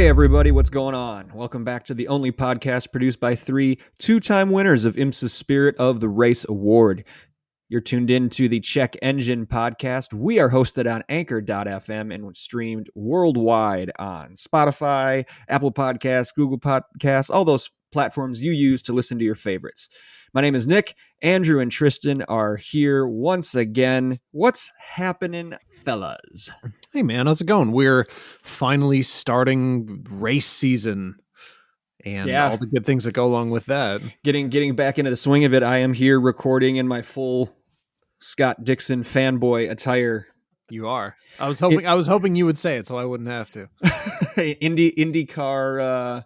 Hey everybody, what's going on? Welcome back to the only podcast produced by three two-time winners of IMSA's Spirit of the Race Award. You're tuned in to the Check Engine podcast. We are hosted on Anchor.fm and streamed worldwide on Spotify, Apple Podcasts, Google Podcasts, all those platforms you use to listen to your favorites. My name is Nick. Andrew and Tristan are here once again. What's happening, fellas? Hey man, how's it going? We're finally starting race season and all the good things that go along with that. Getting back into the swing of it. I am here recording in my full Scott Dixon fanboy attire. You are. I was hoping you would say it so I wouldn't have to. IndyCar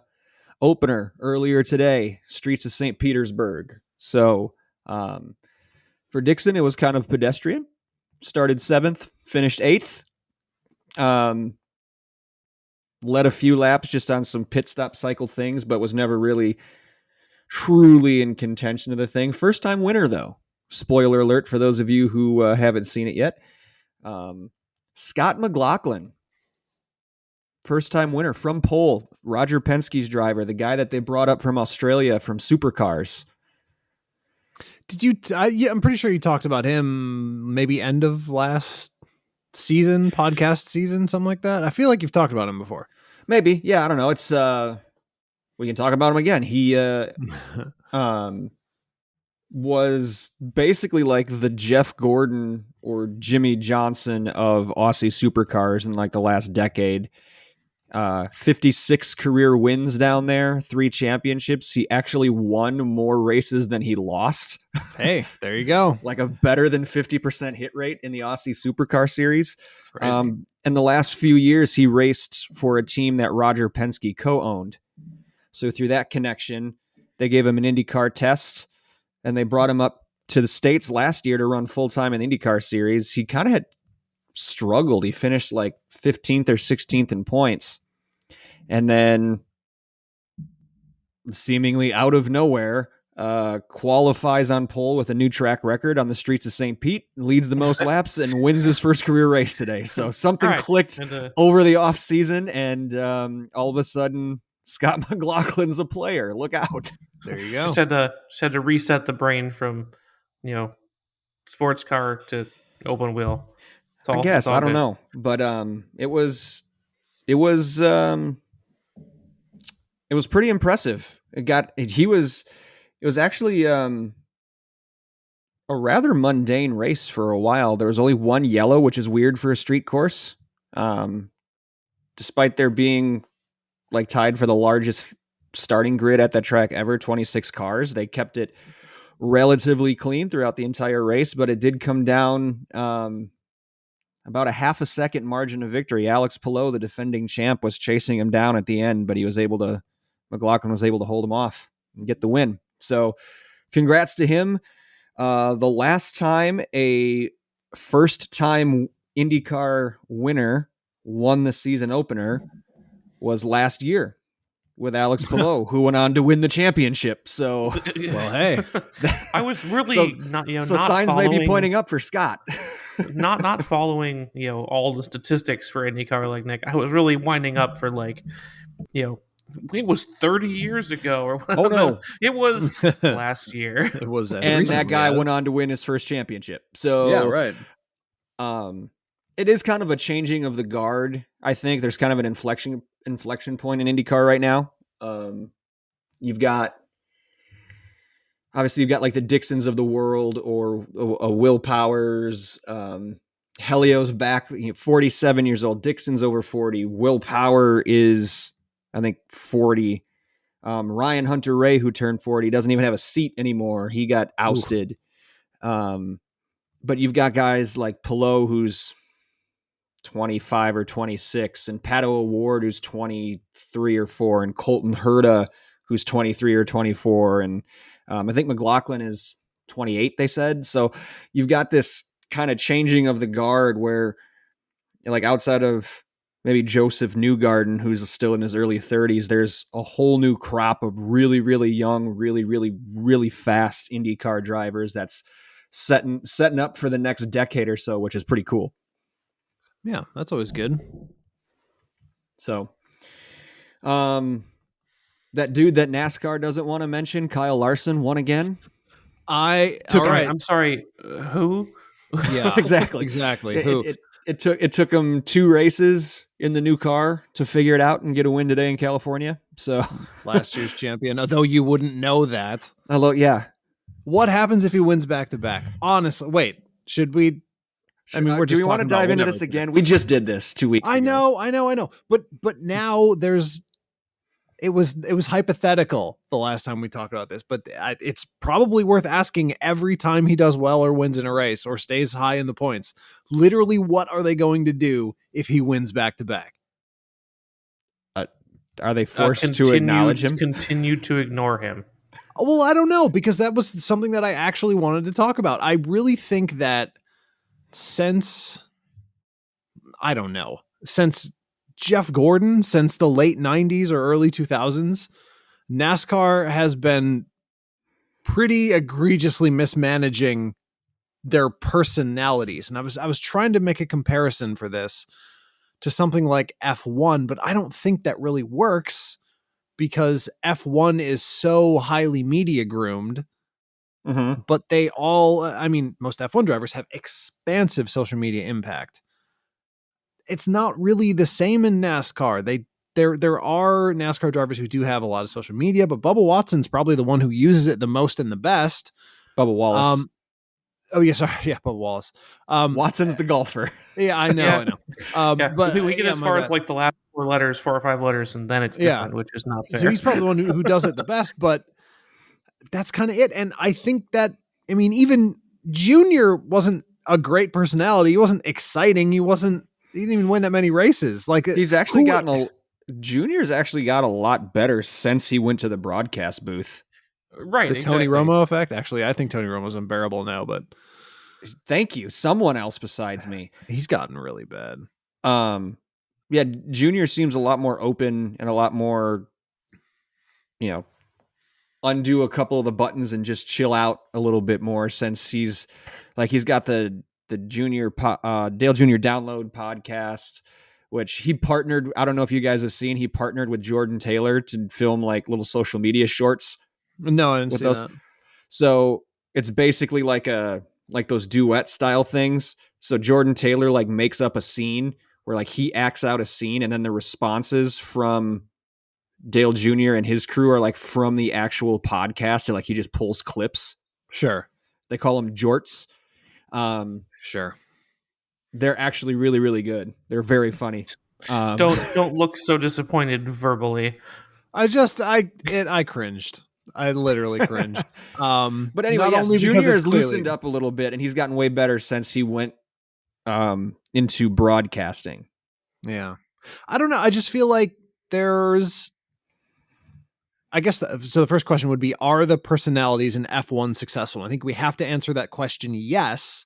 opener earlier today, streets of St. Petersburg. So for Dixon, it was kind of pedestrian. Started 7th, finished 8th. Led a few laps just on some pit stop cycle things, but was never really truly in contention of the thing. First time winner, though. Spoiler alert for those of you who haven't seen it yet. Scott McLaughlin. First time winner from pole. Roger Penske's driver, the guy that they brought up from Australia from Supercars. Did you? I'm pretty sure you talked about him maybe end of last season, podcast season, something like that. I feel like you've talked about him before. Maybe. Yeah, I don't know. It's we can talk about him again. He was basically like the Jeff Gordon or Jimmy Johnson of Aussie supercars in like the last decade. 56 career wins down there, 3 championships. He actually won more races than he lost. Hey, there you go. Like a better than 50% hit rate in the Aussie Supercar Series. And the last few years, he raced for a team that Roger Penske co-owned. So through that connection, they gave him an IndyCar test, and they brought him up to the States last year to run full-time in the IndyCar Series. He kind of had struggled. He finished like 15th or 16th in points. And then seemingly out of nowhere, qualifies on pole with a new track record on the streets of St. Pete, leads the most laps, and wins his first career race today. So something clicked over the off season, and all of a sudden, Scott McLaughlin's a player. Look out! There you go. Just had to reset the brain from, sports car to open wheel. I guess I don't know, but it was pretty impressive. It was actually a rather mundane race for a while. There was only one yellow, which is weird for a street course. Despite there being like tied for the largest starting grid at that track ever, 26 cars, they kept it relatively clean throughout the entire race, but it did come down about a half a second margin of victory. Alex Palou, the defending champ, was chasing him down at the end, but McLaughlin was able to hold him off and get the win. So congrats to him. The last time a first-time IndyCar winner won the season opener was last year with Alex Palou, who went on to win the championship. So, well, hey, I was really not signs may be pointing up for Scott. not following, all the statistics for IndyCar like Nick. I was really winding up for it was 30 years ago, or oh no, it was last year. It was, and that guy went on to win his first championship. So yeah, right. It is kind of a changing of the guard. I think there's kind of an inflection point in IndyCar right now. You've got like the Dixons of the world, or Will Powers. Helio's back, 47 years old. Dixon's over 40. Will Power is, I think, 40. Ryan Hunter-Reay, who turned 40, doesn't even have a seat anymore. He got ousted. But you've got guys like Palou, who's 25 or 26, and Pato O'Ward, who's 23 or 4, and Colton Herta, who's 23 or 24, and I think McLaughlin is 28, they said. So you've got this kind of changing of the guard where, like, outside of maybe Joseph Newgarden, who's still in his early 30s, there's a whole new crop of really, really young, really, really, really fast IndyCar drivers that's setting up for the next decade or so, which is pretty cool. Yeah, that's always good. So That dude that NASCAR doesn't want to mention, Kyle Larson, won again. All Sorry, right. I'm sorry. Who? Yeah, Exactly. exactly. It, Who? it took him 2 races in the new car to figure it out and get a win today in California. So Last year's champion, although you wouldn't know that. hello, yeah. What happens if he wins back to back? Honestly, wait, should we? I mean, we're Do just we want to talking about dive into whatever this today. again? We just did this 2 weeks I ago. know. But now it was hypothetical the last time we talked about this, but it's probably worth asking every time he does well or wins in a race or stays high in the points. Literally, what are they going to do if he wins back to back? Are they forced to acknowledge him? Continue to ignore him. Well, I don't know, because that was something that I actually wanted to talk about. I really think that since Jeff Gordon, since the late 90s or early 2000s, NASCAR has been pretty egregiously mismanaging their personalities. And I was trying to make a comparison for this to something like F1, but I don't think that really works because F1 is so highly media groomed. Mm-hmm. But most F1 drivers have expansive social media impact. It's not really the same in NASCAR. There are NASCAR drivers who do have a lot of social media, but Bubba Watson's probably the one who uses it the most and the best. Bubba Wallace. Oh yeah, sorry, yeah, Bubba Wallace. Watson's the golfer. Yeah, I know, Yeah. I know. Yeah, But we get yeah, as my far bad. as like the last 4 or 5 letters, and then it's Yeah. different, which is not fair. So he's probably the one who does it the best, but that's kind of it. And I think that, I mean, even Junior wasn't a great personality. He wasn't exciting. He didn't even win that many races. Like He's actually Junior's actually got a lot better since he went to the broadcast booth. Right, the Tony exactly. Romo effect. Actually, I think Tony Romo's unbearable now, but Thank you. Someone else besides me. he's gotten really bad. Yeah, Junior seems a lot more open and a lot more, undo a couple of the buttons and just chill out a little bit more since he's got the Junior Dale Junior Download podcast, which he partnered. I don't know if you guys have seen. He partnered with Jordan Taylor to film like little social media shorts. No, I didn't with see those. that. So it's basically like those duet style things. So Jordan Taylor like makes up a scene where like he acts out a scene, and then the responses from Dale Jr. and his crew are like from the actual podcast, and like he just pulls clips. Sure. They call them jorts. Sure. They're actually really, really good. They're very funny. Don't look so disappointed verbally. I cringed. I literally cringed. But anyway, not yes, only because Junior it's has loosened up a little bit, and he's gotten way better since he went into broadcasting. Yeah. I don't know. I just feel like I guess so the first question would be, are the personalities in F1 successful? I think we have to answer that question yes,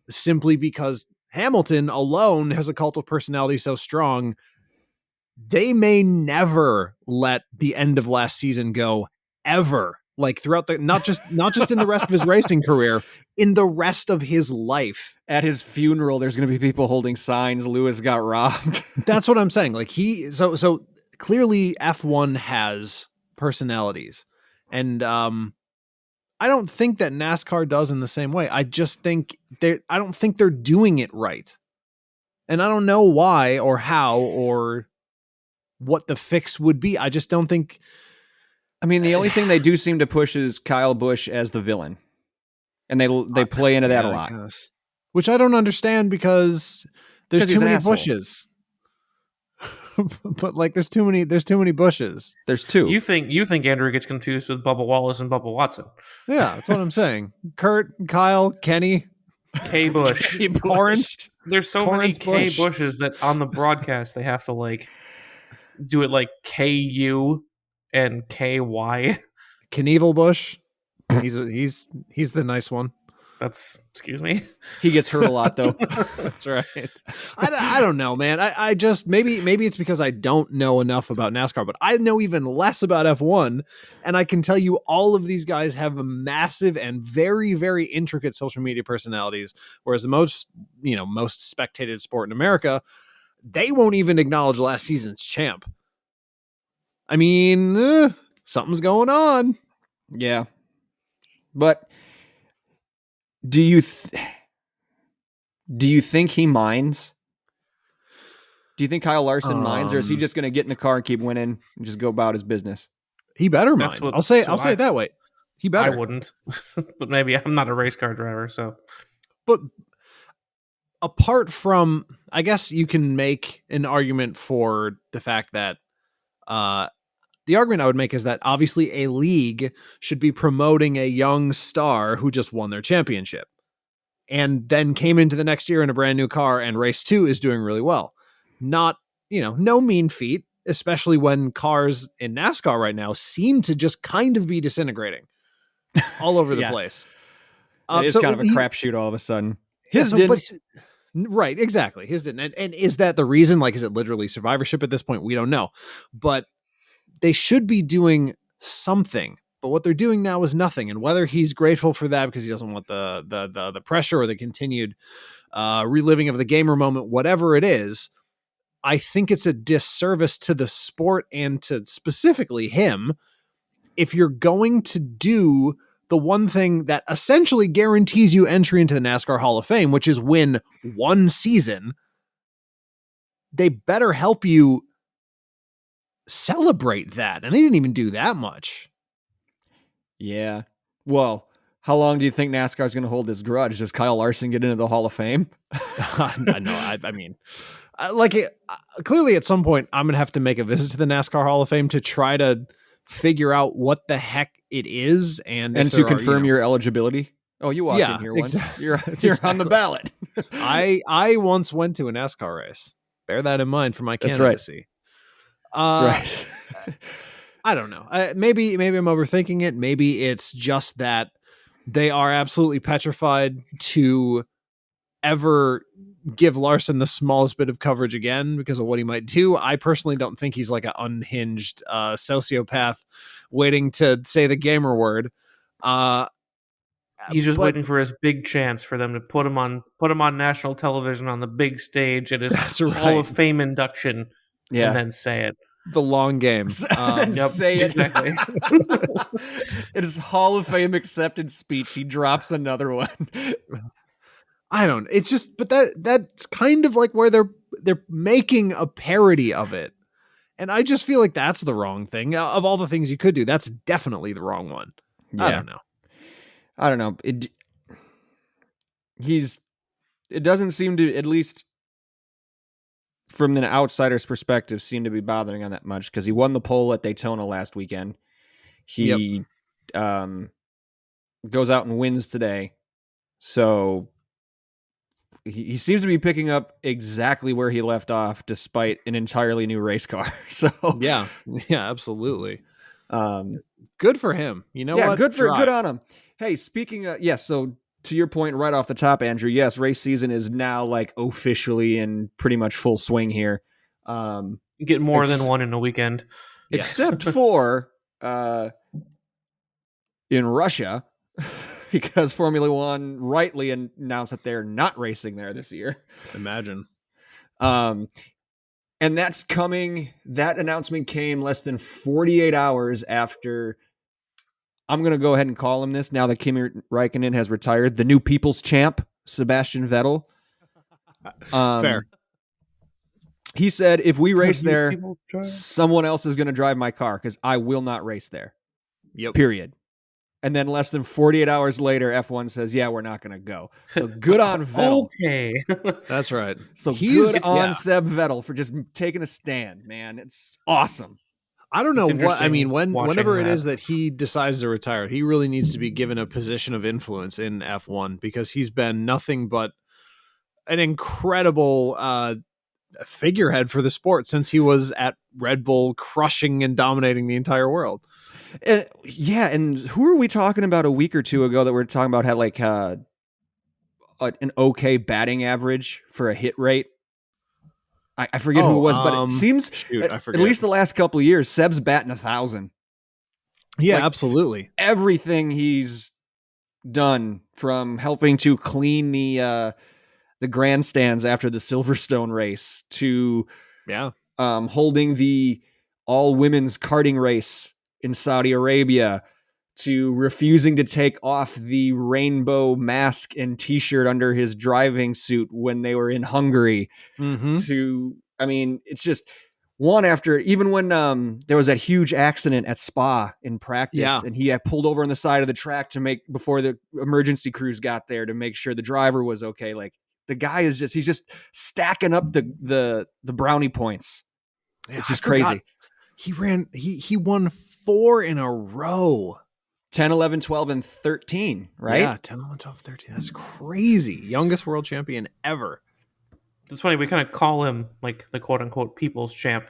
simply because Hamilton alone has a cult of personality so strong. They may never let the end of last season go ever. Like throughout not just in the rest of his racing career, in the rest of his life. At his funeral, there's going to be people holding signs. Lewis got robbed. That's what I'm saying. Like so clearly F1 has personalities, and I don't think that NASCAR does in the same way. I just think I don't think they're doing it right, and I don't know why or how or what the fix would be. I just don't think. I mean, the only thing they do seem to push is Kyle Busch as the villain, and they play into that a lot, which I don't understand because there's too many Bushes. But like, there's too many Bushes. There's 2. You think Andrew gets confused with Bubba Wallace and Bubba Watson? Yeah, that's what I'm saying. Kurt, Kyle, Kenny, K. Busch, Corinth. There's so many K. Bushes that on the broadcast they have to like do it like KU and KY. Knievel Busch. He's the nice one. Excuse me. He gets hurt a lot though. That's right. I don't know, man. I just maybe it's because I don't know enough about NASCAR, but I know even less about F1, and I can tell you all of these guys have a massive and very, very intricate social media personalities, whereas the most spectated sport in America, they won't even acknowledge last season's champ. I mean, something's going on. Yeah. But do you do you think he minds? Do you think Kyle Larson minds, or is he just going to get in the car and keep winning and just go about his business? He better That's mind. what. I'll say So it that way. He I better. wouldn't, but maybe I'm not a race car driver, so But apart from, I guess you can make an argument for the fact that the argument I would make is that obviously a league should be promoting a young star who just won their championship and then came into the next year in a brand new car, and race 2 is doing really well. Not, no mean feat, especially when cars in NASCAR right now seem to just kind of be disintegrating all over the Yeah. place. It is So kind of a crapshoot all of a sudden. Yeah, His didn't. Right, exactly. His didn't. And is that the reason? Like, is it literally survivorship at this point? We don't know. But they should be doing something. But what they're doing now is nothing. And whether he's grateful for that because he doesn't want the pressure or the continued reliving of the gamer moment, whatever it is, I think it's a disservice to the sport and to specifically him if you're going to do the one thing that essentially guarantees you entry into the NASCAR Hall of Fame, which is win one season. They better help you celebrate that. And they didn't even do that much. Yeah. Well, how long do you think NASCAR is going to hold this grudge? Does Kyle Larson get into the Hall of Fame? I mean, clearly at some point, I'm going to have to make a visit to the NASCAR Hall of Fame to try to figure out what the heck it is. And to confirm your eligibility. Oh, you walked in here once. Exactly. You're on the ballot. I once went to a NASCAR race. Bear that in mind for my candidacy. That's right. I don't know. Maybe I'm overthinking it. Maybe it's just that they are absolutely petrified to ever give Larson the smallest bit of coverage again because of what he might do. I personally don't think he's like an unhinged sociopath waiting to say the gamer word. he's just waiting for his big chance for them to put him on national television on the big stage at his Hall of Fame induction, and then say it. The long game. Yep, say it. Exactly. It is Hall of Fame acceptance speech. He drops another one. I don't. It's just, but that's kind of like where they're making a parody of it, and I just feel like that's the wrong thing. Of all the things you could do, that's definitely the wrong one. Yeah. I don't know. It doesn't seem to, at least from an outsider's perspective, seem to be bothering on that much because he won the pole at Daytona last weekend. He goes out and wins today. So he seems to be picking up exactly where he left off despite an entirely new race car. So yeah, absolutely. Good for him. You know what? Good on him. Hey, speaking of, so to your point right off the top, Andrew, yes, race season is now like officially in pretty much full swing here. You get more than one in a weekend. Except for in Russia, because Formula One rightly announced that they're not racing there this year. Imagine. And that's coming. That announcement came less than 48 hours after. I'm going to go ahead and call him this now that Kimi Räikkönen has retired. The new people's champ, Sebastian Vettel. Fair. He said, if we race there, someone else is going to drive my car because I will not race there. Yep. Period. And then less than 48 hours later, F1 says, yeah, we're not going to go. So good on Vettel. Okay. That's right. So good on Seb Vettel for just taking a stand, man. It's awesome. I don't know what, I mean, whenever it is that he decides to retire, he really needs to be given a position of influence in F1 because he's been nothing but an incredible figurehead for the sport since he was at Red Bull crushing and dominating the entire world. And who were we talking about a week or two ago that we were talking about had like an okay batting average for a hit rate? I forget who it was, but it seems at least the last couple of years, Seb's batting 1,000. Yeah, absolutely. Everything he's done, from helping to clean the grandstands after the Silverstone race to holding the all women's karting race in Saudi Arabia, to refusing to take off the rainbow mask and t-shirt under his driving suit when they were in Hungary, to, I mean, it's just one after, even when there was that huge accident at Spa in practice, and he had pulled over on the side of the track to make, before the emergency crews got there, to make sure the driver was okay. Like, the guy is just, he's just stacking up the brownie points. Yeah, it's just crazy. He won 4 in a row. 10, 11, 12, and 13, right? Yeah, 10, 11, 12, 13. That's crazy. Youngest world champion ever. It's funny, we kind of call him like the quote-unquote people's champ.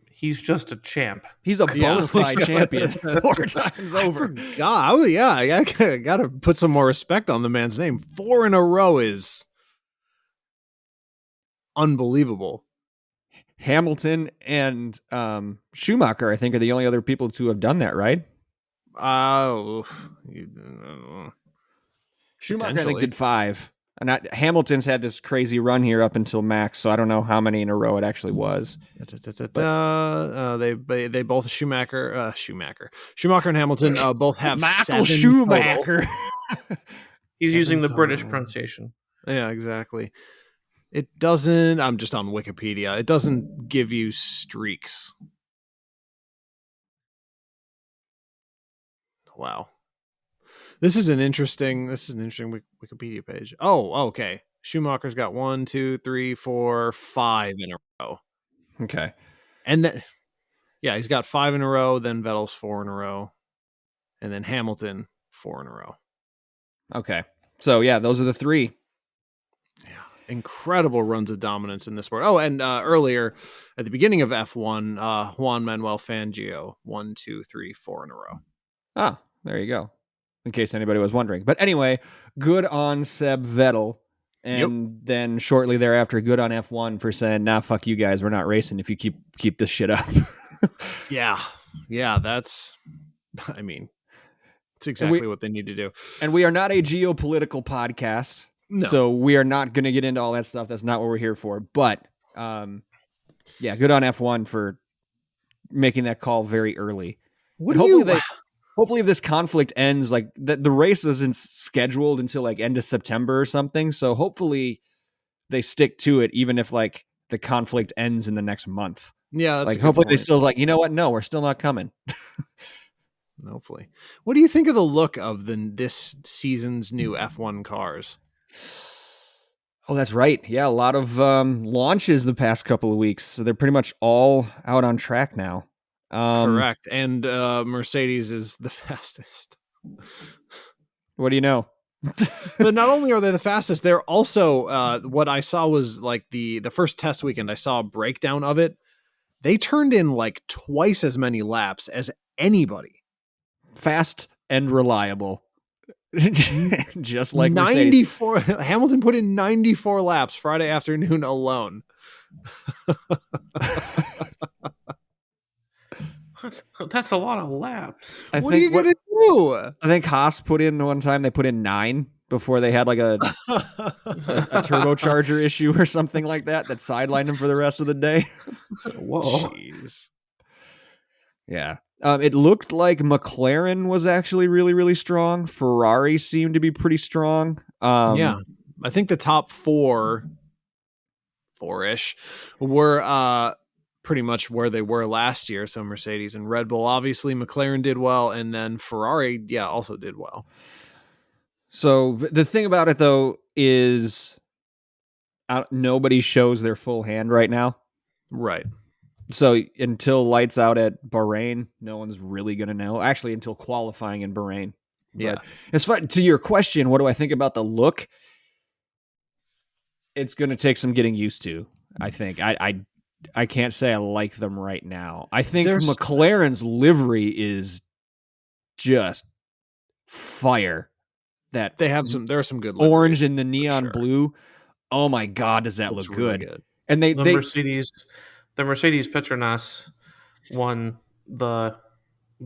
He's just a champ. He's a bona fide champion 4 times over. God, I got to put some more respect on the man's name. 4 in a row is unbelievable. Hamilton and Schumacher, I think, are the only other people to have done that, right? Schumacher, I think, did 5. And Hamilton's had this crazy run here up until Max, so I don't know how many in a row it actually was. They both Schumacher and Hamilton both have Michael 7 Schumacher. He's using the British pronunciation. Yeah, exactly. It doesn't. I'm just on Wikipedia. It doesn't give you streaks. Wow. This is an interesting Wikipedia page. Oh, okay. Schumacher's got 1, 2, 3, 4, 5 in a row. Okay. And then, yeah, he's got 5 in a row, then Vettel's 4 in a row, and then Hamilton 4 in a row. Okay. So, yeah, those are the 3. Yeah. Incredible runs of dominance in this sport. Oh, and earlier at the beginning of F1, Juan Manuel Fangio, 1, 2, 3, 4 in a row. Ah, there you go. In case anybody was wondering. But anyway, good on Seb Vettel. And then shortly thereafter, good on F1 for saying, nah, fuck you guys. We're not racing if you keep this shit up. Yeah, that's, I mean, it's exactly what they need to do. And we are not a geopolitical podcast. No. So we are not going to get into all that stuff. That's not what we're here for. But yeah, good on F1 for making that call very early. Hopefully if this conflict ends, like the race isn't scheduled until like end of September or something. So hopefully they stick to it, even if like the conflict ends in the next month. Yeah, that's like hopefully they still like, you know what? No, we're still not coming. Hopefully. What do you think of the look of this season's new F1 cars? Oh, that's right. Yeah, a lot of launches the past couple of weeks. So they're pretty much all out on track now. Correct. And Mercedes is the fastest. What do you know? But not only are they the fastest, they're also what I saw was like the first test weekend. I saw a breakdown of it. They turned in like twice as many laps as anybody. Fast and reliable. Just like 94. Hamilton put in 94 laps Friday afternoon alone. That's a lot of laps. What are you going to do? I think Haas put in one time, they put in 9 before they had like a turbocharger issue or something like that sidelined them for the rest of the day. Whoa. Jeez. Yeah. It looked like McLaren was actually really, really strong. Ferrari seemed to be pretty strong. Yeah. I think the top 4-ish were pretty much where they were last year. So Mercedes and Red Bull, obviously McLaren did well. And then Ferrari, also did well. So the thing about it though, is nobody shows their full hand right now. Right. So until lights out at Bahrain, no one's really going to know. Actually, until qualifying in Bahrain. Yeah. But as far to your question, what do I think about the look? It's going to take some getting used to, I think. I can't say I like them right now. I think McLaren's livery is just fire. That there are some good orange and the neon blue. Oh my God, does that look really good? And the Mercedes Petronas one, the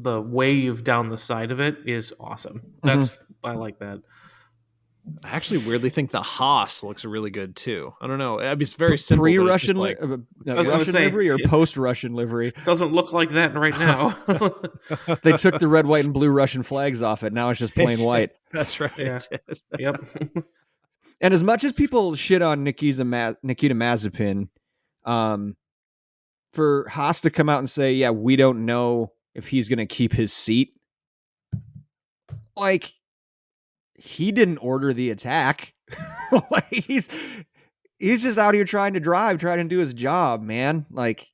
wave down the side of it is awesome. I like that. I actually weirdly think the Haas looks really good too. I don't know. I mean, it's very simple, but it's just Pre-Russian, like I was gonna Russian say livery or it post-Russian livery? doesn't look like that right now. They took the red, white, and blue Russian flags off it. Now it's just plain white. That's right. Yeah. Yep. And as much as people shit on Nikita Mazepin, um, for Haas to come out and say, "Yeah, we don't know if he's going to keep his seat," like he didn't order the attack. Like he's just out here trying to drive, trying to do his job, man. Like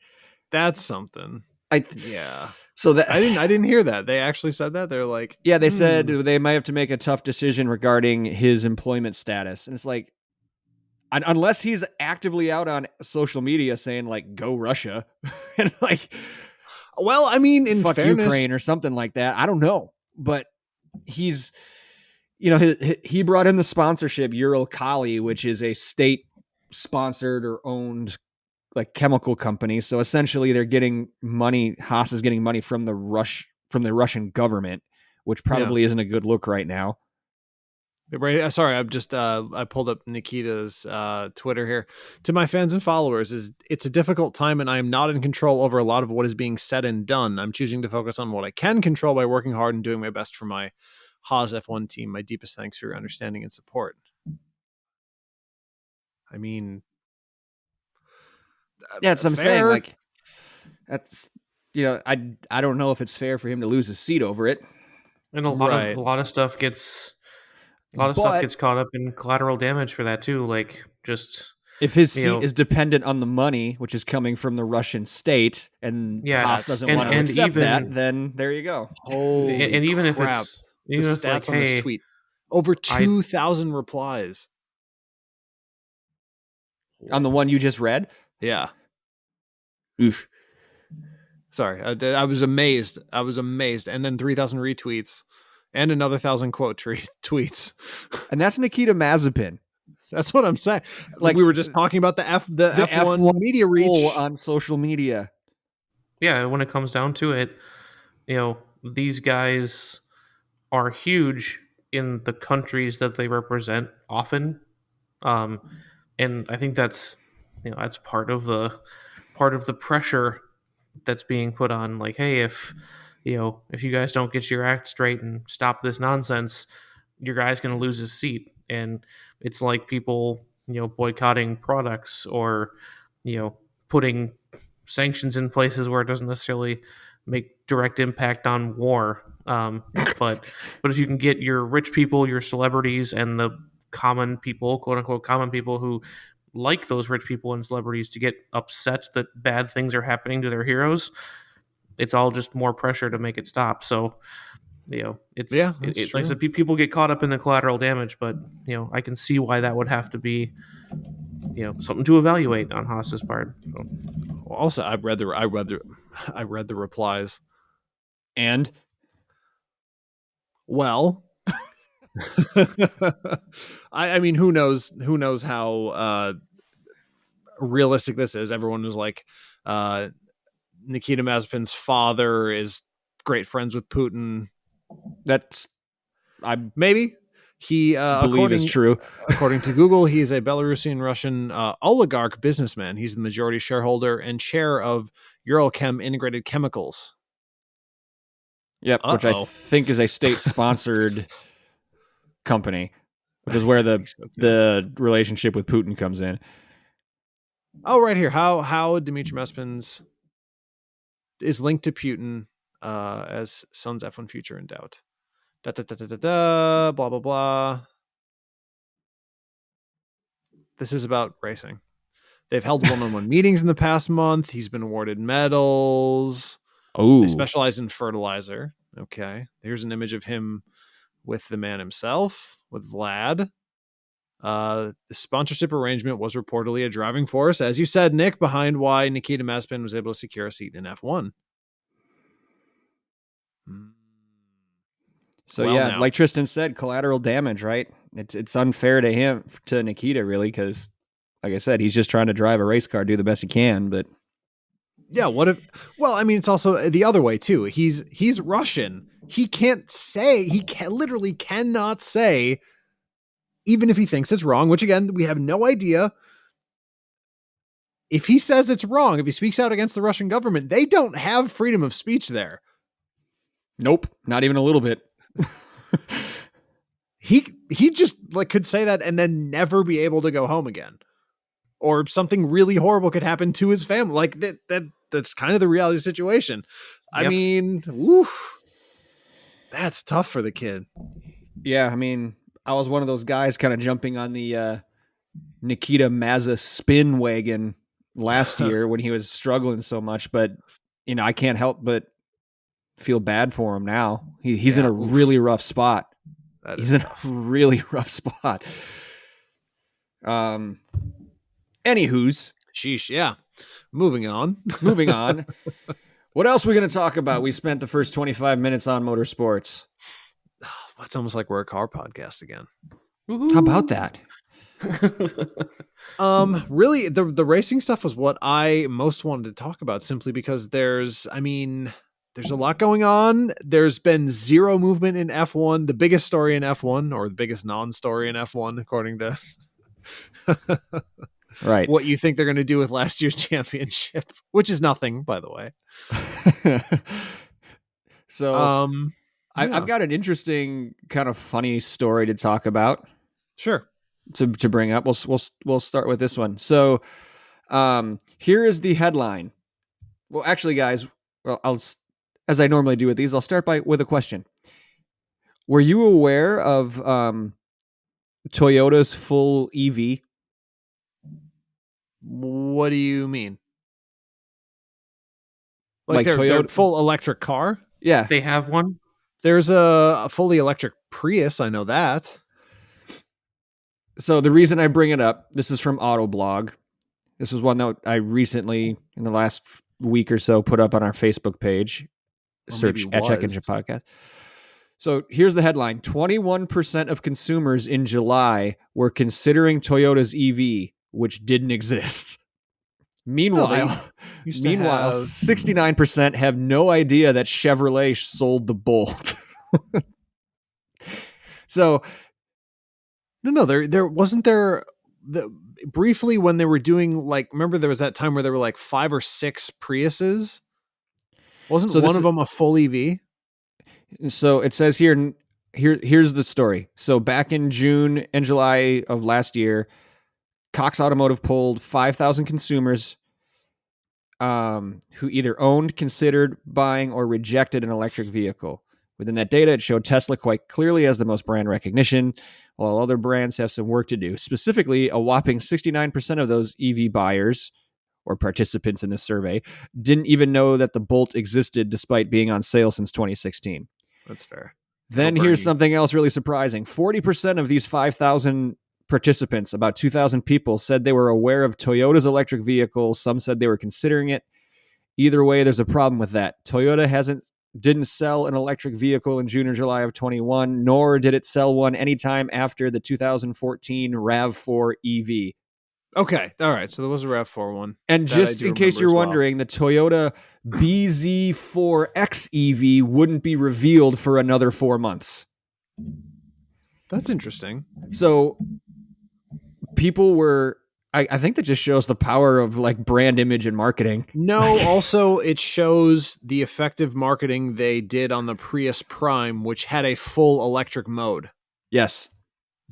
That's something. I Yeah. so that I didn't hear that. They actually said that. They're like, yeah, they said they might have to make a tough decision regarding his employment status, and it's like unless he's actively out on social media saying like "Go Russia" and like well, I mean, in "Fuck fairness, Ukraine" or something like that. I don't know, but he's he brought in the sponsorship Ural Kali, which is a state sponsored or owned like chemical company. So essentially, they're getting money. Haas is getting money from the Russian government, which probably isn't a good look right now. right. Sorry, I'm just I pulled up Nikita's Twitter here. To my fans and followers, it's a difficult time, and I am not in control over a lot of what is being said and done. I'm choosing to focus on what I can control by working hard and doing my best for my Haas F1 team. My deepest thanks for your understanding and support. I mean, Yeah, that's what I'm saying. fair. Like that's I don't know if it's fair for him to lose his seat over it. And a lot of stuff gets caught up in collateral damage for that too. Like just if his seat is dependent on the money, which is coming from the Russian state, and Haas doesn't want to accept that, then there you go. Holy and even crap. if it's the stats on this tweet, over 2,000 replies on the one you just read. Yeah. Oof. Sorry, I was amazed. And then 3,000 retweets and another 1,000 quote tweets. And that's Nikita Mazepin. That's what I'm saying. Like we were just talking about the F1 media reach on social media. Yeah, when it comes down to it, these guys are huge in the countries that they represent often. And I think that's that's part of the pressure that's being put on. Like, hey, if you guys don't get your act straight and stop this nonsense, your guy's going to lose his seat. And it's like people boycotting products or putting sanctions in places where it doesn't necessarily make direct impact on war. But if you can get your rich people, your celebrities, and the common people, quote unquote common people who like those rich people and celebrities to get upset that bad things are happening to their heroes, it's all just more pressure to make it stop. So it's like I said, people get caught up in the collateral damage, but I can see why that would have to be something to evaluate on Haas's part. So. Also, I read the replies, and well, I mean, who knows how realistic this is. Everyone was like, Nikita Mazepin's father is great friends with Putin. That's maybe he believe is true. According to Google, he is a Belarusian Russian oligarch businessman. He's the majority shareholder and chair of Uralchem Integrated Chemicals. Yep, which I think is a state-sponsored company, which is where the relationship with Putin comes in. Oh, right here. How Dmitry Mazepin's is linked to Putin as son's F1 future in doubt. Da, da, da, da, da, da, blah, blah, blah. This is about racing. They've held one-on-one meetings in the past month. He's been awarded medals. Oh, they specialize in fertilizer. Okay. Here's an image of him with the man himself, with Vlad. The sponsorship arrangement was reportedly a driving force, as you said, Nick, behind why Nikita Mazepin was able to secure a seat in F1. So like Tristan said, collateral damage, right? It's unfair to Nikita, really, because, like I said, he's just trying to drive a race car, do the best he can. But yeah, what if? Well, I mean, it's also the other way too. He's Russian. He literally cannot say even if he thinks it's wrong, which again, we have no idea. If he says it's wrong, if he speaks out against the Russian government, they don't have freedom of speech there. Nope, not even a little bit. He just like could say that and then never be able to go home again. Or something really horrible could happen to his family. Like that's kind of the reality situation. I Yep. mean, oof, that's tough for the kid. Yeah, I mean, I was one of those guys kind of jumping on the Nikita Mazza spin wagon last year when he was struggling so much, but I can't help but feel bad for him now. He's in a really rough spot. He's in a really rough spot. Anywho's. Sheesh, yeah. Moving on. What else are we going to talk about? We spent the first 25 minutes on motorsports. It's almost like we're a car podcast again. Woo-hoo. How about that? Really, the racing stuff was what I most wanted to talk about, simply because there's a lot going on. There's been zero movement in F1. The biggest story in F1, or the biggest non-story in F1, according to right, what you think they're going to do with last year's championship, which is nothing, by the way. So, I've got an interesting kind of funny story to talk about. Sure. To bring up, we'll start with this one. So, here is the headline. Well, actually, guys, as I normally do with these, I'll start with a question. Were you aware of Toyota's full EV? What do you mean? Like Toyota, their full electric car? Yeah. They have one? There's a fully electric Prius, I know that. So the reason I bring it up, this is from Autoblog. This was one that I recently, in the last week or so, put up on our Facebook page. Search at Check Engine Podcast. So here's the headline. 21% of consumers in July were considering Toyota's EV, which didn't exist. Meanwhile, 69% have no idea that Chevrolet sold the Bolt. So, there wasn't briefly when they were doing, like, remember there was that time where there were like 5 or 6 Priuses? Wasn't one of them a full EV? So it says here's the story. So back in June and July of last year, Cox Automotive polled 5,000 consumers who either owned, considered buying, or rejected an electric vehicle. Within that data, it showed Tesla quite clearly as the most brand recognition, while other brands have some work to do. Specifically, a whopping 69% of those EV buyers or participants in this survey didn't even know that the Bolt existed despite being on sale since 2016. That's fair. Then here's something else really surprising. 40% of these 5,000 participants, about 2,000 people, said they were aware of Toyota's electric vehicle. Some said they were considering it. Either way, there's a problem with that. Toyota didn't sell an electric vehicle in June or July of 21, nor did it sell one anytime after the 2014 RAV4 EV. Okay, all right. So there was a RAV4 one. And just in case you're wondering, the Toyota BZ4X EV wouldn't be revealed for another 4 months. That's interesting. So people were... I think that just shows the power of like brand image and marketing. No, also it shows the effective marketing they did on the Prius Prime, which had a full electric mode. Yes.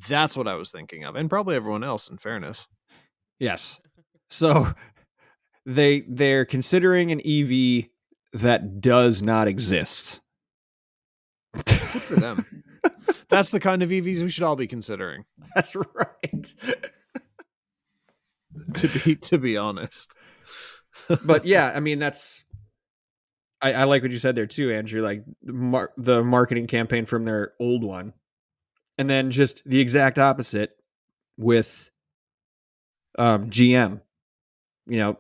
That's what I was thinking of. And probably everyone else, in fairness. Yes. So they're considering an EV that does not exist. Good for them. That's the kind of EVs we should all be considering. That's right. To be honest. But yeah, I mean, I like what you said there too, Andrew, like the marketing campaign from their old one. And then just the exact opposite with GM. You know,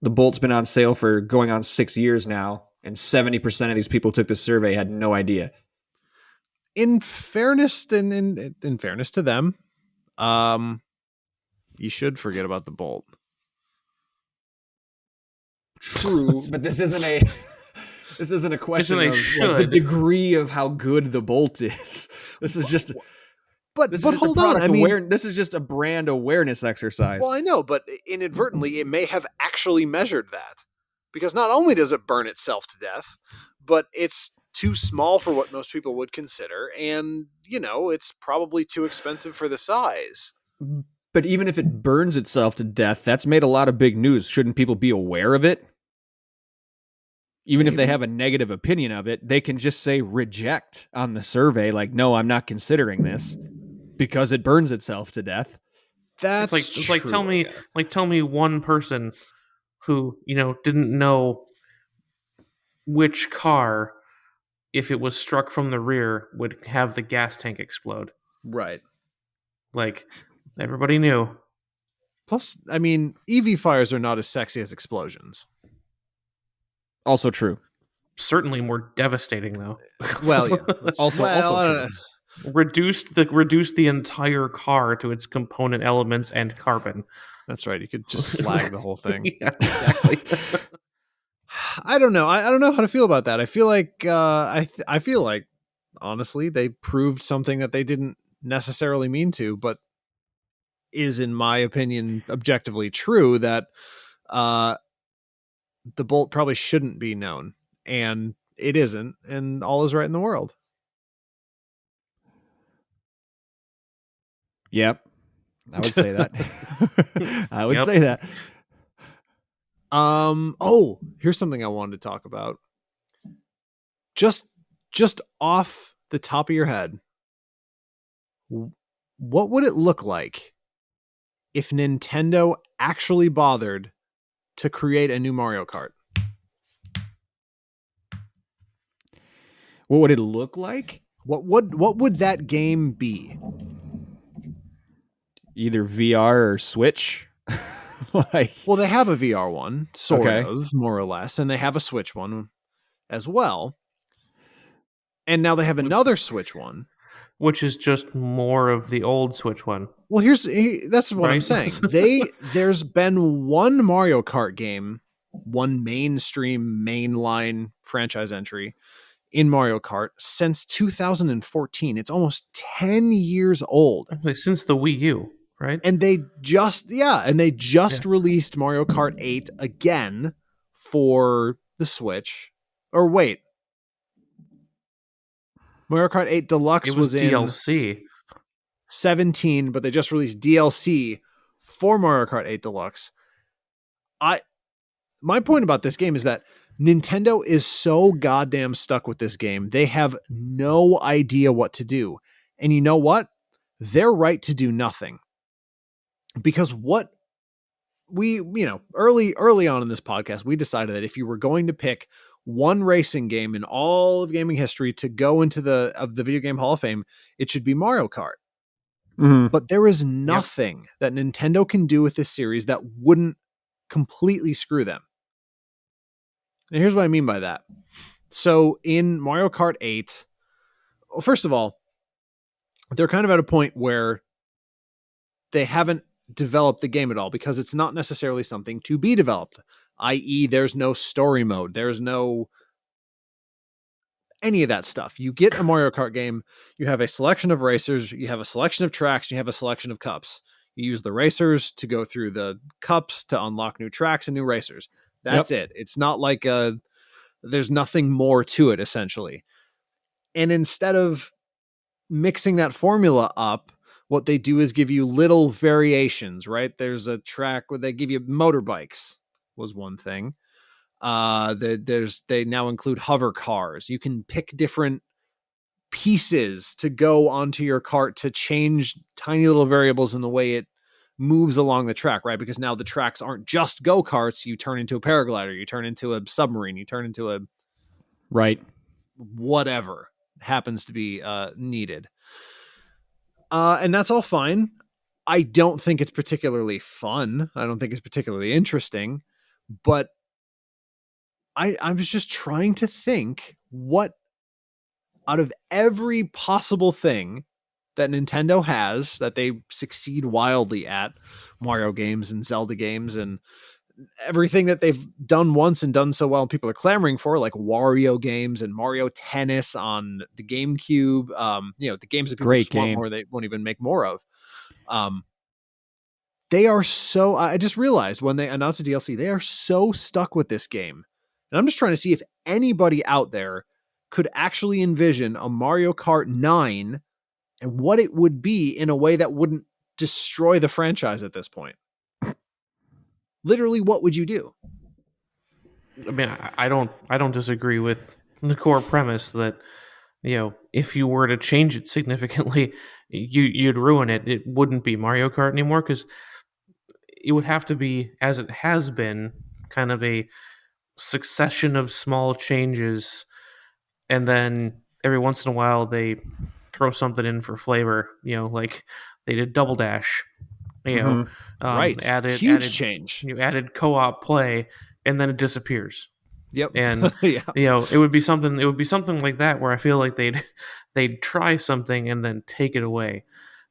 the Bolt's been on sale for going on 6 years now, and 70% of these people took the survey had no idea. In fairness, in fairness to them, you should forget about the Bolt. True, but this isn't a question of like, the degree of how good the Bolt is. This is just But This is but just a hold on. product I mean, awareness. This is just a brand awareness exercise. well, I know, but inadvertently, it may have actually measured that. Because not only does it burn itself to death, but it's too small for what most people would consider. And, it's probably too expensive for the size. But even if it burns itself to death, that's made a lot of big news. Shouldn't people be aware of it? Even if they Maybe. have a negative opinion of it, they can just say reject on the survey, like, no, I'm not considering this because it burns itself to death. That's It's like true, I guess. tell me one person who didn't know which car, if it was struck from the rear, would have the gas tank explode. Right. Like, everybody knew. Plus, I mean, EV fires are not as sexy as explosions. Also true. Certainly more devastating, though. Well, yeah. Also I don't true. know. reduced the entire car to its component elements and carbon. That's right. You could just slag the whole thing. Yeah, exactly. I don't know. I don't know how to feel about that. I feel like I feel like honestly they proved something that they didn't necessarily mean to, but is in my opinion objectively true, that the bolt probably shouldn't be known, and it isn't, and all is right in the world. Yep. I would say that. I would Yep. say that. Oh, here's something I wanted to talk about. Just off the top of your head, what would it look like if Nintendo actually bothered to create a new Mario Kart? What would it look like? What would that game be? Either VR or Switch. Like, Well, they have a VR one, sort Okay. of, more or less, and they have a Switch one as well. And now they have another Switch one. Which is just more of the old Switch one. Well, that's what I'm Right? saying. There's been one Mario Kart game, one mainstream mainline franchise entry in Mario Kart since 2014. It's almost 10 years old. Actually, since the Wii U, right? And they just released Mario Kart 8 again for the Switch. Or wait. Mario Kart 8 Deluxe It was in DLC. 17, but they just released DLC for Mario Kart 8 Deluxe. My point about this game is that Nintendo is so goddamn stuck with this game. They have no idea what to do. And you know what? They're right to do nothing. Because what we, early on in this podcast, we decided that if you were going to pick one racing game in all of gaming history to go into the Video Game Hall of Fame, it should be Mario Kart. Mhm. But there is nothing that Nintendo can do with this series that wouldn't completely screw them. And here's what I mean by that. So in Mario Kart 8, well, first of all, they're kind of at a point where they haven't developed the game at all because it's not necessarily something to be developed, i.e. there's no story mode. There's no any of that stuff. You get a Mario Kart game, you have a selection of racers, you have a selection of tracks, you have a selection of cups. You use the racers to go through the cups to unlock new tracks and new racers. That's it. It's not like there's nothing more to it, essentially. And instead of mixing that formula up, what they do is give you little variations, right? There's a track where they give you motorbikes, was one thing. They now include hover cars. You can pick different pieces to go onto your cart to change tiny little variables in the way it moves along the track, right? Because now the tracks aren't just go-karts. You turn into a paraglider, you turn into a submarine, you turn into a Right. whatever happens to be needed. And that's all fine. I don't think it's particularly fun. I don't think it's particularly interesting, but I was just trying to think what out of every possible thing that Nintendo has that they succeed wildly at, Mario games and Zelda games and everything that they've done once and done so well and people are clamoring for, like Wario games and Mario Tennis on the GameCube, the games that people Great just want game. more, they won't even make more of. They are so, I just realized when they announced the DLC, they are so stuck with this game. And I'm just trying to see if anybody out there could actually envision a Mario Kart 9 and what it would be in a way that wouldn't destroy the franchise at this point. Literally, what would you do? I mean, I don't disagree with the core premise that, if you were to change it significantly, you'd ruin it. It wouldn't be Mario Kart anymore, because it would have to be, as it has been, kind of a succession of small changes, and then every once in a while they throw something in for flavor. Like they did Double Dash. Mhm. Right. Added Huge change. you added co-op play, and then it disappears. Yep. And Yeah. it would be something like that, where I feel like they'd try something and then take it away.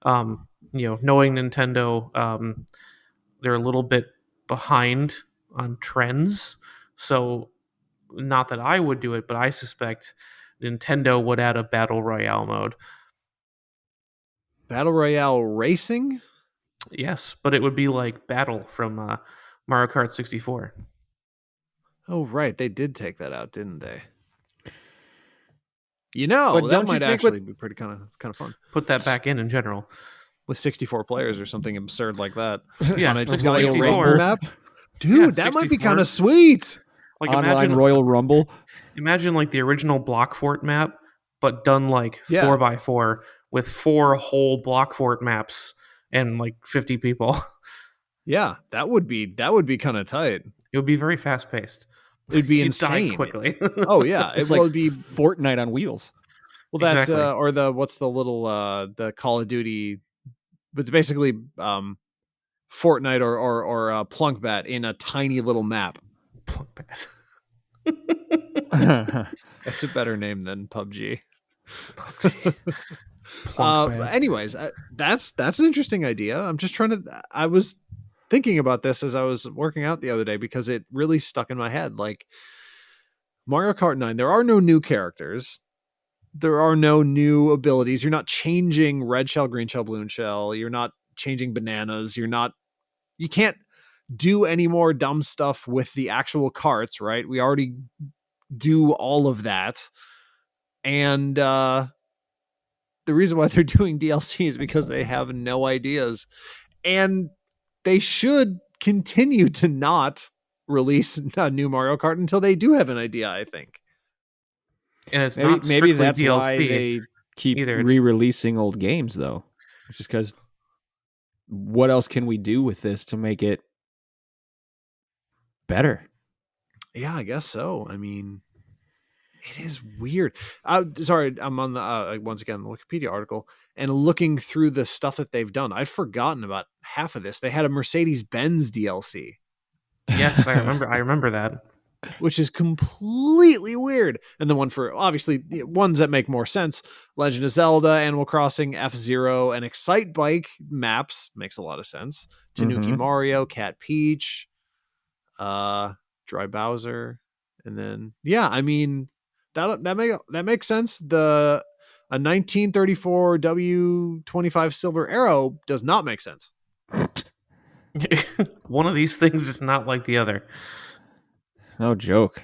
Knowing Nintendo, they're a little bit behind on trends, so not that I would do it, but I suspect Nintendo would add a battle royale mode. Battle Royale racing? Yes, but it would be like Battle from Mario Kart 64. Oh, right. They did take that out, didn't they? But that don't you might think actually be pretty kind of fun Put that back in general. with 64 players or something absurd like that. Yeah, On a just Royal 64. Rumble. map. Dude, Yeah, that might be 64. kind of sweet. Like Online Royal Rumble. imagine like the original Block Fort map, but done like Yeah. 4x4 with 4 whole Block Fort maps and like 50 people. Yeah, that would be kind of tight. It would be very fast paced. It'd be You'd die insane. quickly. Oh yeah, It's would like be Fortnite on wheels. well that Exactly. or the what's the little the Call of Duty, but it's basically Fortnite or Plunkbat in a tiny little map. Plunkbat. That's a better name than PUBG. Plunkbat. Anyways, that's an interesting idea. I'm just trying to. I was thinking about this as I was working out the other day because it really stuck in my head. Like Mario Kart 9, there are no new characters. There are no new abilities. You're not changing red shell, green shell, balloon shell. You're not changing bananas. You can't do any more dumb stuff with the actual carts, right? We already do all of that. And the reason why they're doing DLC is because they have no ideas. And they should continue to not release a new Mario Kart until they do have an idea, I think. And it's not Maybe strictly that's DLC why they keep either. re-releasing old games, though. It's just because what else can we do with this to make it better? Yeah, I guess so. I mean, it is weird. Sorry, I'm on the once again the Wikipedia article and looking through the stuff that they've done. I'd forgotten about half of this. They had a Mercedes-Benz DLC. Yes, I remember that. Which is completely weird. And the one for obviously the ones that make more sense: Legend of Zelda, Animal Crossing, F-Zero, and Excite Bike maps makes a lot of sense. Tanuki Mario, Cat Peach, Dry Bowser, and then I mean that makes sense. A 1934 W25 Silver Arrow does not make sense. One of these things is not like the other. No joke.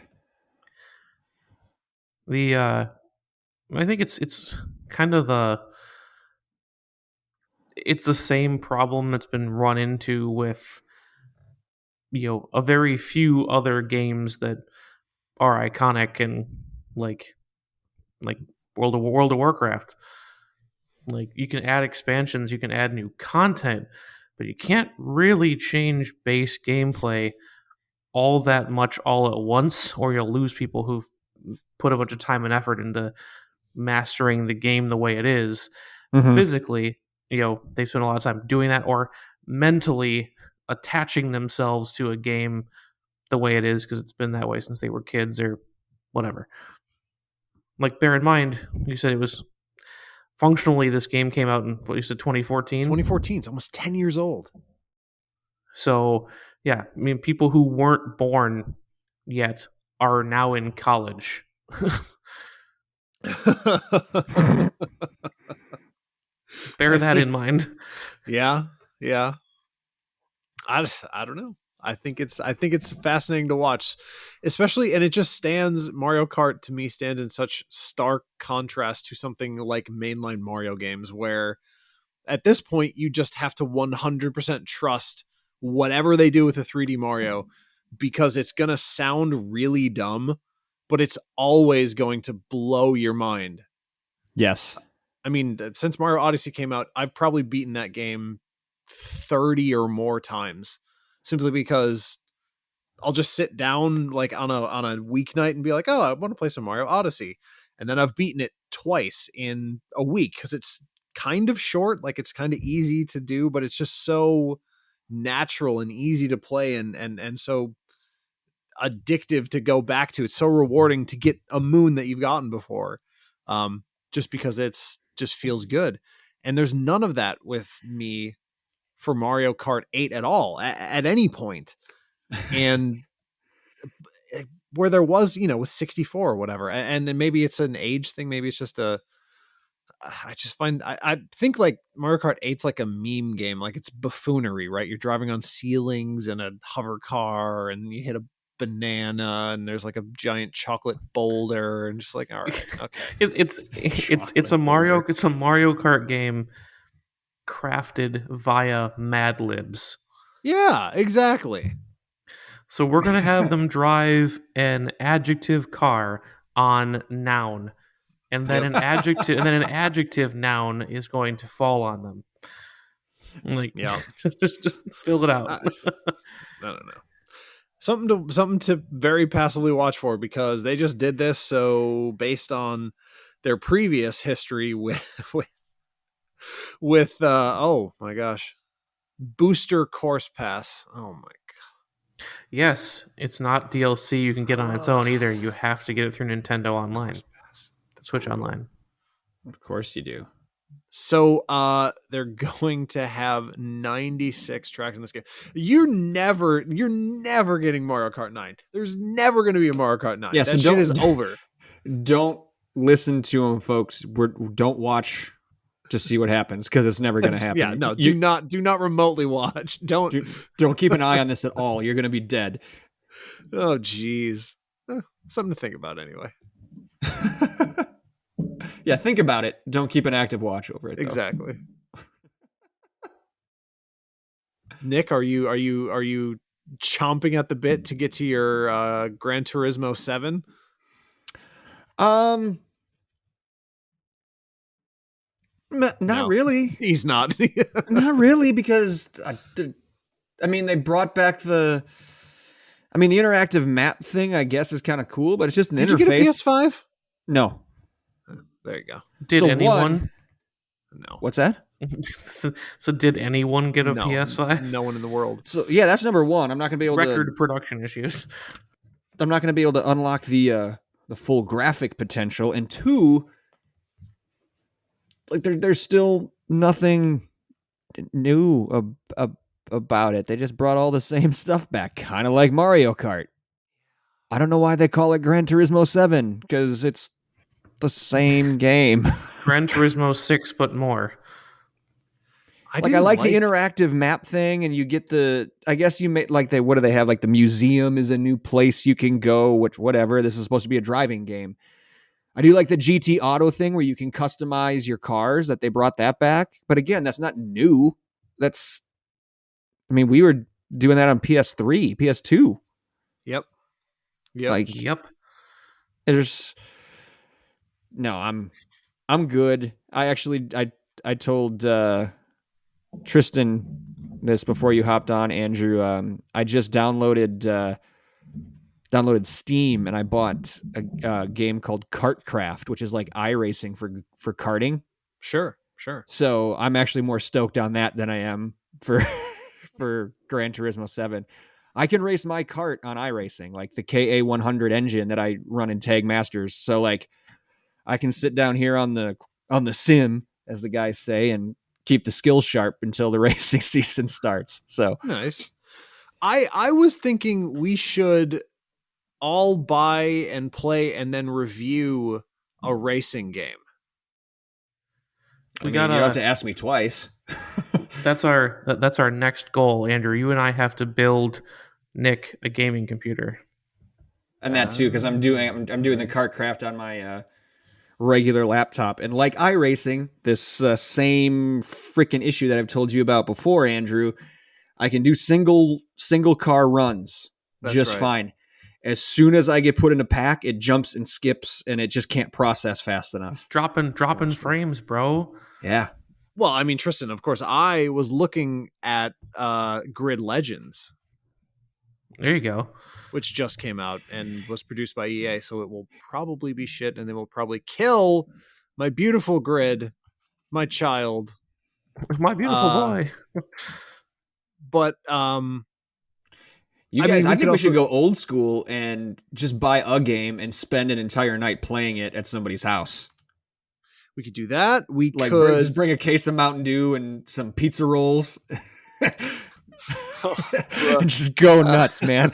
I think it's kind of it's the same problem that's been run into with a very few other games that are iconic and like World of Warcraft. Like you can add expansions, you can add new content, but you can't really change base gameplay all that much all at once, or you'll lose people who've put a bunch of time and effort into mastering the game the way it is. Physically, they've spent a lot of time doing that, or mentally attaching themselves to a game the way it is because it's been that way since they were kids or whatever. Like, bear in mind, you said it was functionally, this game came out in what you said 2014. 2014 is almost 10 years old. So Yeah, I mean, people who weren't born yet are now in college. Bear I that mean, in mind. yeah, yeah. I don't know. I think it's fascinating to watch, especially, and it just stands. Mario Kart to me stands in such stark contrast to something like mainline Mario games, where at this point you just have to 100% trust whatever they do with the 3D Mario, because it's gonna sound really dumb, but it's always going to blow your mind. Yes. I mean, since Mario Odyssey came out, I've probably beaten that game 30 or more times, simply because I'll just sit down like on a weeknight and be like, "Oh, I want to play some Mario Odyssey." And then I've beaten it twice in a week, cuz it's kind of short, like it's kind of easy to do, but it's just so natural and easy to play, and so addictive to go back to. It's so rewarding to get a moon that you've gotten before. Just because it's just feels good. And there's none of that with me for Mario Kart 8 at all at any point. And where there was, with 64 or whatever, and then maybe it's an age thing, maybe it's just I just find I think like Mario Kart 8's like a meme game, like it's buffoonery, right? You're driving on ceilings in a hover car and you hit a banana and there's like a giant chocolate boulder and just like, all right, okay. It's a Chocolate boulder. Mario Kart game crafted via Mad Libs. Yeah, exactly. So we're gonna have them drive an adjective car on noun, and then Yep. an adjective noun is going to fall on them. Like, Yeah. just fill it out. I don't know. Something to very passively watch for, because they just did this. So based on their previous history with oh my gosh, booster course pass. Oh my Yes, it's not DLC you can get on its own god. either. You have to get it through Nintendo Online, Course pass. That's Switch brutal. Online. Of course you do. So they're going to have 96 tracks in this game. You're never getting Mario Kart 9. There's never going to be a Mario Kart 9. Yeah, so That shit is don't over. don't listen to them, folks. Don't watch to see what happens, because it's never going to Yeah, happen. no, do not remotely watch. Don't. Don't keep an eye on this at all. You're going to be dead. Oh jeez. Something to think about anyway. Yeah, think about it. Don't keep an active watch over it, though. Exactly. Nick, are you chomping at the bit to get to your Gran Turismo 7? Not No. really. He's not. Not really, because I mean, they brought back the interactive map thing, I guess, is kind of cool, but it's just an Did you get a interface. PS5? No. There you go. Did So anyone? No. What's that? So did anyone get a No. PS5? No one in the world. So yeah, that's number one. I'm not gonna be able Record production issues. I'm not gonna be able to unlock the full graphic potential. And two, like there's still nothing new about it. They just brought all the same stuff back, kind of like Mario Kart. I don't know why they call it Gran Turismo 7, because it's the same game. Gran Turismo 6, but more. I Like, I like the interactive map thing, and you get I guess you may like what do they have? Like, the museum is a new place you can go, which whatever. This is supposed to be a driving game. I do like the GT Auto thing where you can customize your cars, that they brought that back. But again, that's not new. We were doing that on PS3, PS2. Yep. Like, Yep. there's no, I'm good. I told Tristan this before you hopped on, Andrew. I just downloaded Steam, and I bought a game called Kartcraft, which is like iRacing for karting. Sure. So I'm actually more stoked on that than I am for for Gran Turismo 7. I can race my kart on iRacing, like the KA100 engine that I run in Tag Masters. So like, I can sit down here on the sim, as the guys say, and keep the skills sharp until the racing season starts. So Nice. I was thinking we should all buy and play and then review a racing game. I We mean, you don't have to gotta. ask me twice. That's our next goal, Andrew. You and I have to build Nick a gaming computer. And that too, because I'm doing the kart craft on my regular laptop. And like iRacing, this same freaking issue that I've told you about before, Andrew, I can do single car runs That's just right. fine. As soon as I get put in a pack, it jumps and skips, and it just can't process fast enough. Dropping frames, bro. Yeah. Well, I mean, Tristan, of course, I was looking at Grid Legends, There you go. which just came out and was produced by EA, so it will probably be shit, and they will probably kill my beautiful Grid, my child. My beautiful boy. But You I guys, mean, we I could think we should also- go old school and just buy a game and spend an entire night playing it at somebody's house. we could do that. We Like, could just bring a case of Mountain Dew and some pizza rolls. And just go nuts, man.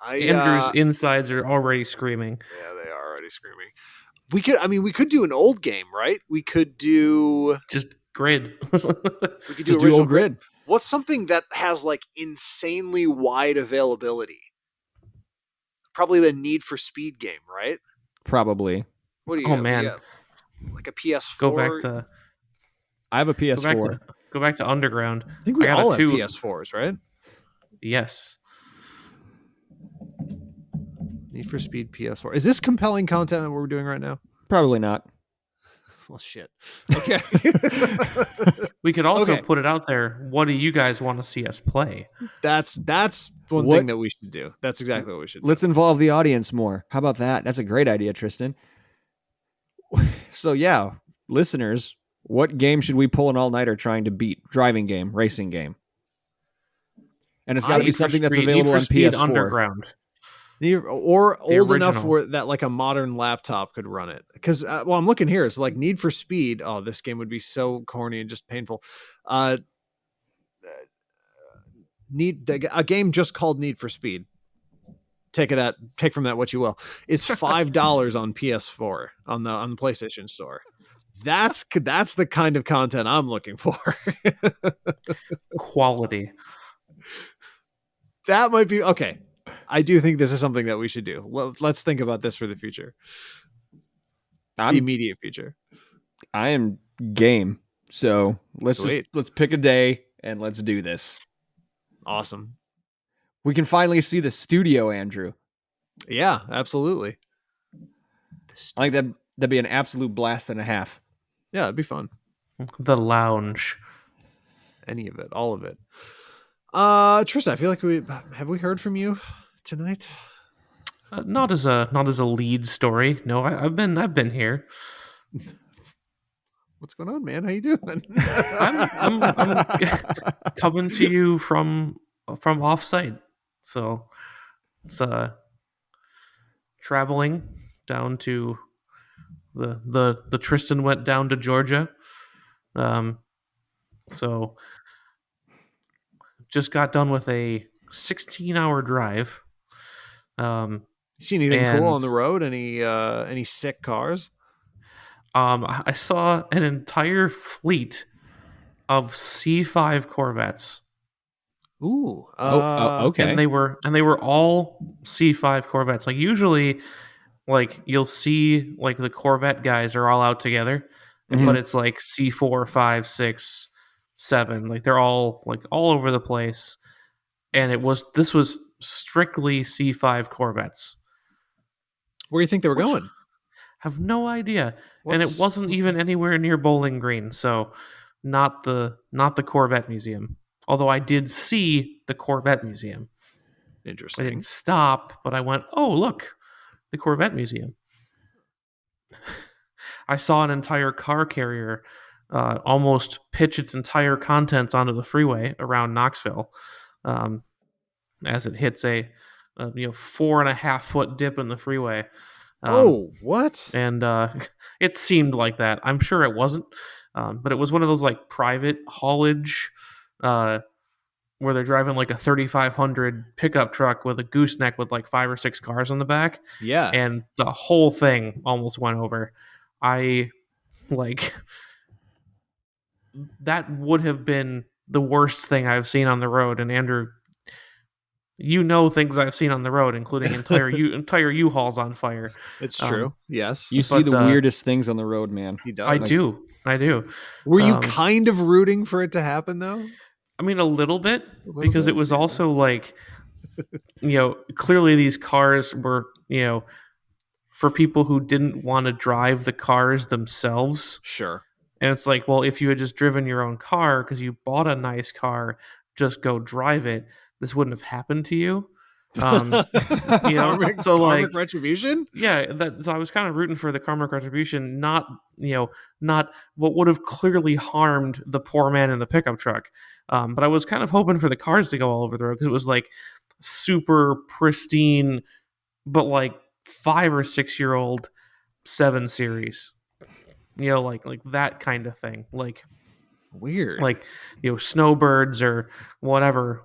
Andrew's insides are already screaming. Yeah, they are already screaming. We could do an old game, right? We could do Just Grid. we could do Just do original old grid. What's something that has like insanely wide availability? Probably the Need for Speed game, right? Probably. What do you Oh, got? man. You got, like a PS4. Go back to I have a go back PS4. to go back to Underground. I think we I got all a have two. PS4s, right? Yes. Need for Speed PS4. Is this compelling content that we're doing right now? Probably not. Well, shit. Okay. We could also Okay. put it out there. What do you guys want to see us play? That's one What- thing that we should do. That's exactly what we should do. Let's involve the audience more. How about that? That's a great idea, Tristan. So yeah, listeners, what game should we pull an all-nighter trying to beat? Driving game, racing game. And it's got to be Need for something that's Speed- available Need for on Speed PS4. Underground. Or old enough original. where that like a modern laptop could run it. Because well, I'm looking here. It's like Need for Speed. Oh, this game would be so corny and just painful. Need a game just called Need for Speed. Take from that what you will. It's $5 on PS4 on the PlayStation Store. That's the kind of content I'm looking for. Quality. That might be okay. I do think this is something that we should do. Let's think about this for the future, the immediate future. I am game. So let's Sweet. pick a day and let's do this. Awesome. We can finally see the studio, Andrew. Yeah, absolutely. I think that'd be an absolute blast and a half. Yeah, it'd be fun. The lounge. Any of it, all of it. Tristan, I feel like we heard from you tonight. Not as a lead story. No, I've been here. What's going on, man? How you doing? I'm coming to you from offsite. So it's traveling down to the Tristan went down to Georgia. So just got done with a 16-hour drive. See anything cool and- on the road? Any sick cars? I saw an entire fleet of C5 Corvettes. Ooh. Okay. And they were all C5 Corvettes. Like usually, like you'll see like the Corvette guys are all out together, Mhm. but it's like C4, 5, 6, 7. Like they're all like all over the place. And this was strictly C5 Corvettes. Where do you think they were going? Have no idea. And it wasn't even anywhere near Bowling Green, so not the Corvette Museum. Although I did see the Corvette Museum. I Interesting. didn't stop, but I went, oh, look, the Corvette Museum. I saw an entire car carrier almost pitch its entire contents onto the freeway around Knoxville as it hits a 4.5 foot dip in the freeway. What? And it seemed like that. I'm sure it wasn't, but it was one of those like private haulage where they're driving like a 3500 pickup truck with a gooseneck with like 5 or 6 cars on the back, Yeah. and the whole thing almost went over. I like that would have been the worst thing I've seen on the road. And Andrew, you know things I've seen on the road, including entire U-Hauls on fire. It's true. Yes. You see But the weirdest things on the road, man. He does. I do. Were you Um, kind of rooting for it to happen though? I mean, a little bit, little because bit? it was Yeah. also like, clearly these cars were, for people who didn't want to drive the cars themselves. Sure. And it's like, well, if you had just driven your own car because you bought a nice car, just go drive it. This wouldn't have happened to you. Karmic, so like, karmic retribution? yeah, so I was kind of rooting for the karmic retribution, not what would have clearly harmed the poor man in the pickup truck. But I was kind of hoping for the cars to go all over the road, because it was like super pristine, but like 5 or 6 year old 7 Series, like that kind of thing, like Weird. like snowbirds or whatever,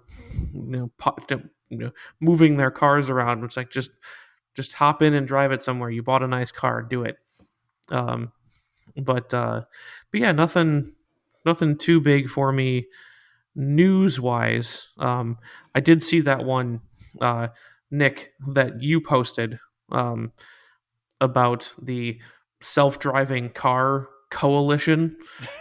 moving their cars around. It's like, just hop in and drive it somewhere. You bought a nice car, do it. But yeah, nothing too big for me news wise. I did see that one, Nick, that you posted, about the self-driving car coalition.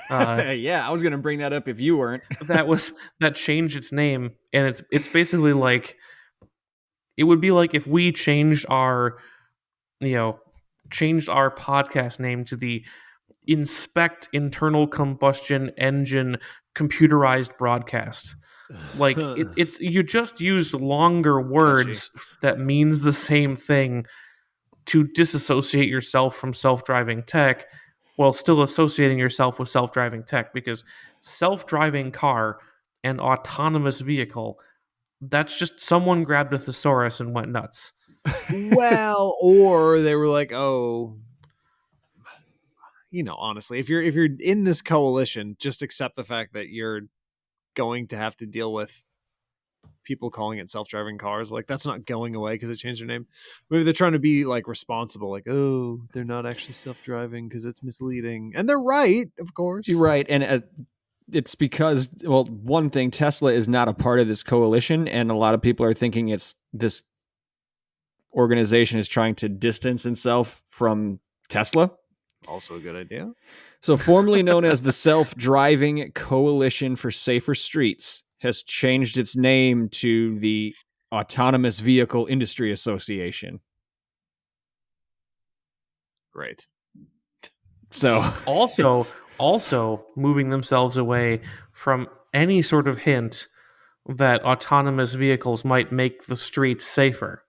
Yeah, I was gonna bring that up if you weren't. that changed its name, and it's basically like, it would be like if we changed our podcast name to the Inspect Internal Combustion Engine Computerized Broadcast. Like, it's you just use longer words that means the same thing to disassociate yourself from self-driving tech, while still associating yourself with self-driving tech, because self-driving car and autonomous vehicle, that's just someone grabbed a thesaurus and went nuts. Well, or they were like, oh, honestly, if you're in this coalition, just accept the fact that you're going to have to deal with people calling it self-driving cars. Like, that's not going away because they changed their name. Maybe they're trying to be like responsible, like, oh, they're not actually self-driving because it's misleading, and they're right, of course. You're right, and it's because, well, one thing, Tesla is not a part of this coalition, and a lot of people are thinking it's this organization is trying to distance itself from Tesla. Also a good idea. So, formerly known as the Self-Driving Coalition for Safer Streets, has changed its name to the Autonomous Vehicle Industry Association. Great. So, also moving themselves away from any sort of hint that autonomous vehicles might make the streets safer.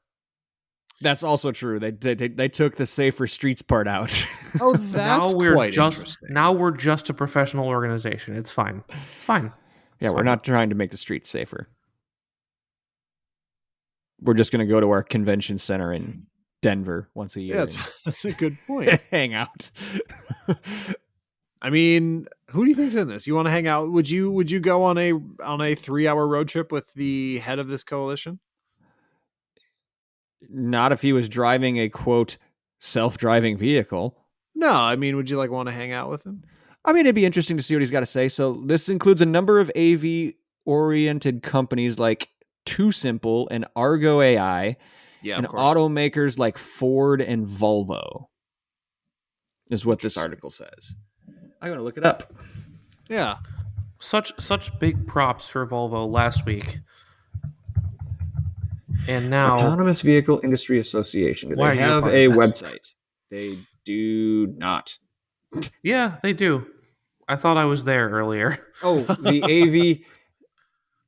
that's also true. They took the safer streets part out. Oh, that's quite interesting. Now we're just a professional organization. It's fine. It's fine. Yeah, we're not trying to make the streets safer. We're just going to go to our convention center in Denver once a year. Yeah, that's a good point. Hang out. I mean, who do you think's in this? You want to hang out? Would you go on a 3-hour road trip with the head of this coalition? Not if he was driving a, quote, self-driving vehicle. No, I mean, would you want to hang out with him? I mean, it'd be interesting to see what he's got to say. So this includes a number of AV-oriented companies like Too Simple and Argo AI, and automakers like Ford and Volvo, is what this article says. I'm going to look it up. Yeah. Such big props for Volvo last week. And now, Autonomous Vehicle Industry Association. Do they have a website? They do not. Yeah, they do. I thought I was there earlier. Oh, the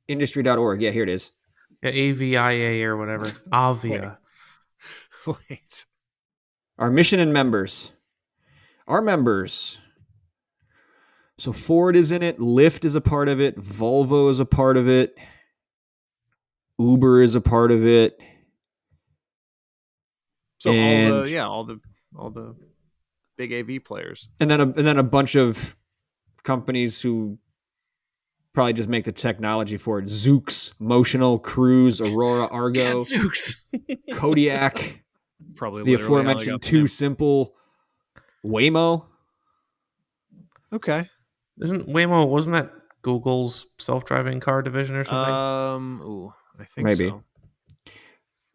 avindustry.org. Yeah, here it is. Yeah, AVIA or whatever. Avia. Wait. Our mission and members. Our members. So Ford is in it. Lyft is a part of it. Volvo is a part of it. Uber is a part of it. So all the big AV players, and then a bunch of companies who probably just make the technology for it. Zoox, Motional, Cruise, Aurora, Argo, Gadzooks. Kodiak, Probably the literally how they aforementioned got the Too name. Simple, Waymo. Okay. Wasn't that Google's self-driving car division or something? I think Maybe. so.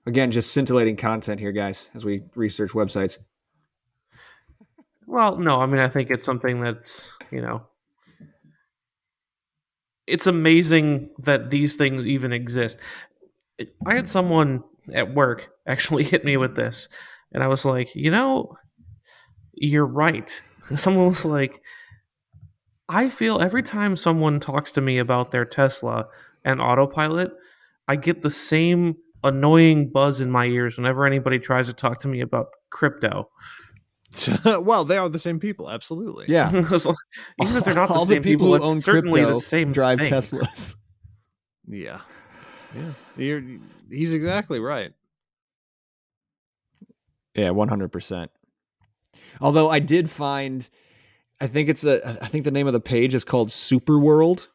Again, just scintillating content here, guys, as we research websites. Well, no, I mean, I think it's something that's, it's amazing that these things even exist. I had someone at work actually hit me with this, and I was like, you're right. Someone was like, I feel every time someone talks to me about their Tesla and autopilot, I get the same annoying buzz in my ears whenever anybody tries to talk to me about crypto. Well, they are the same people, absolutely. Yeah. Even if they're not the All same people, who it's own certainly crypto the same drive thing. Teslas. Yeah. He's exactly right. Yeah, 100%. Although I did find, I think the name of the page is called Super World,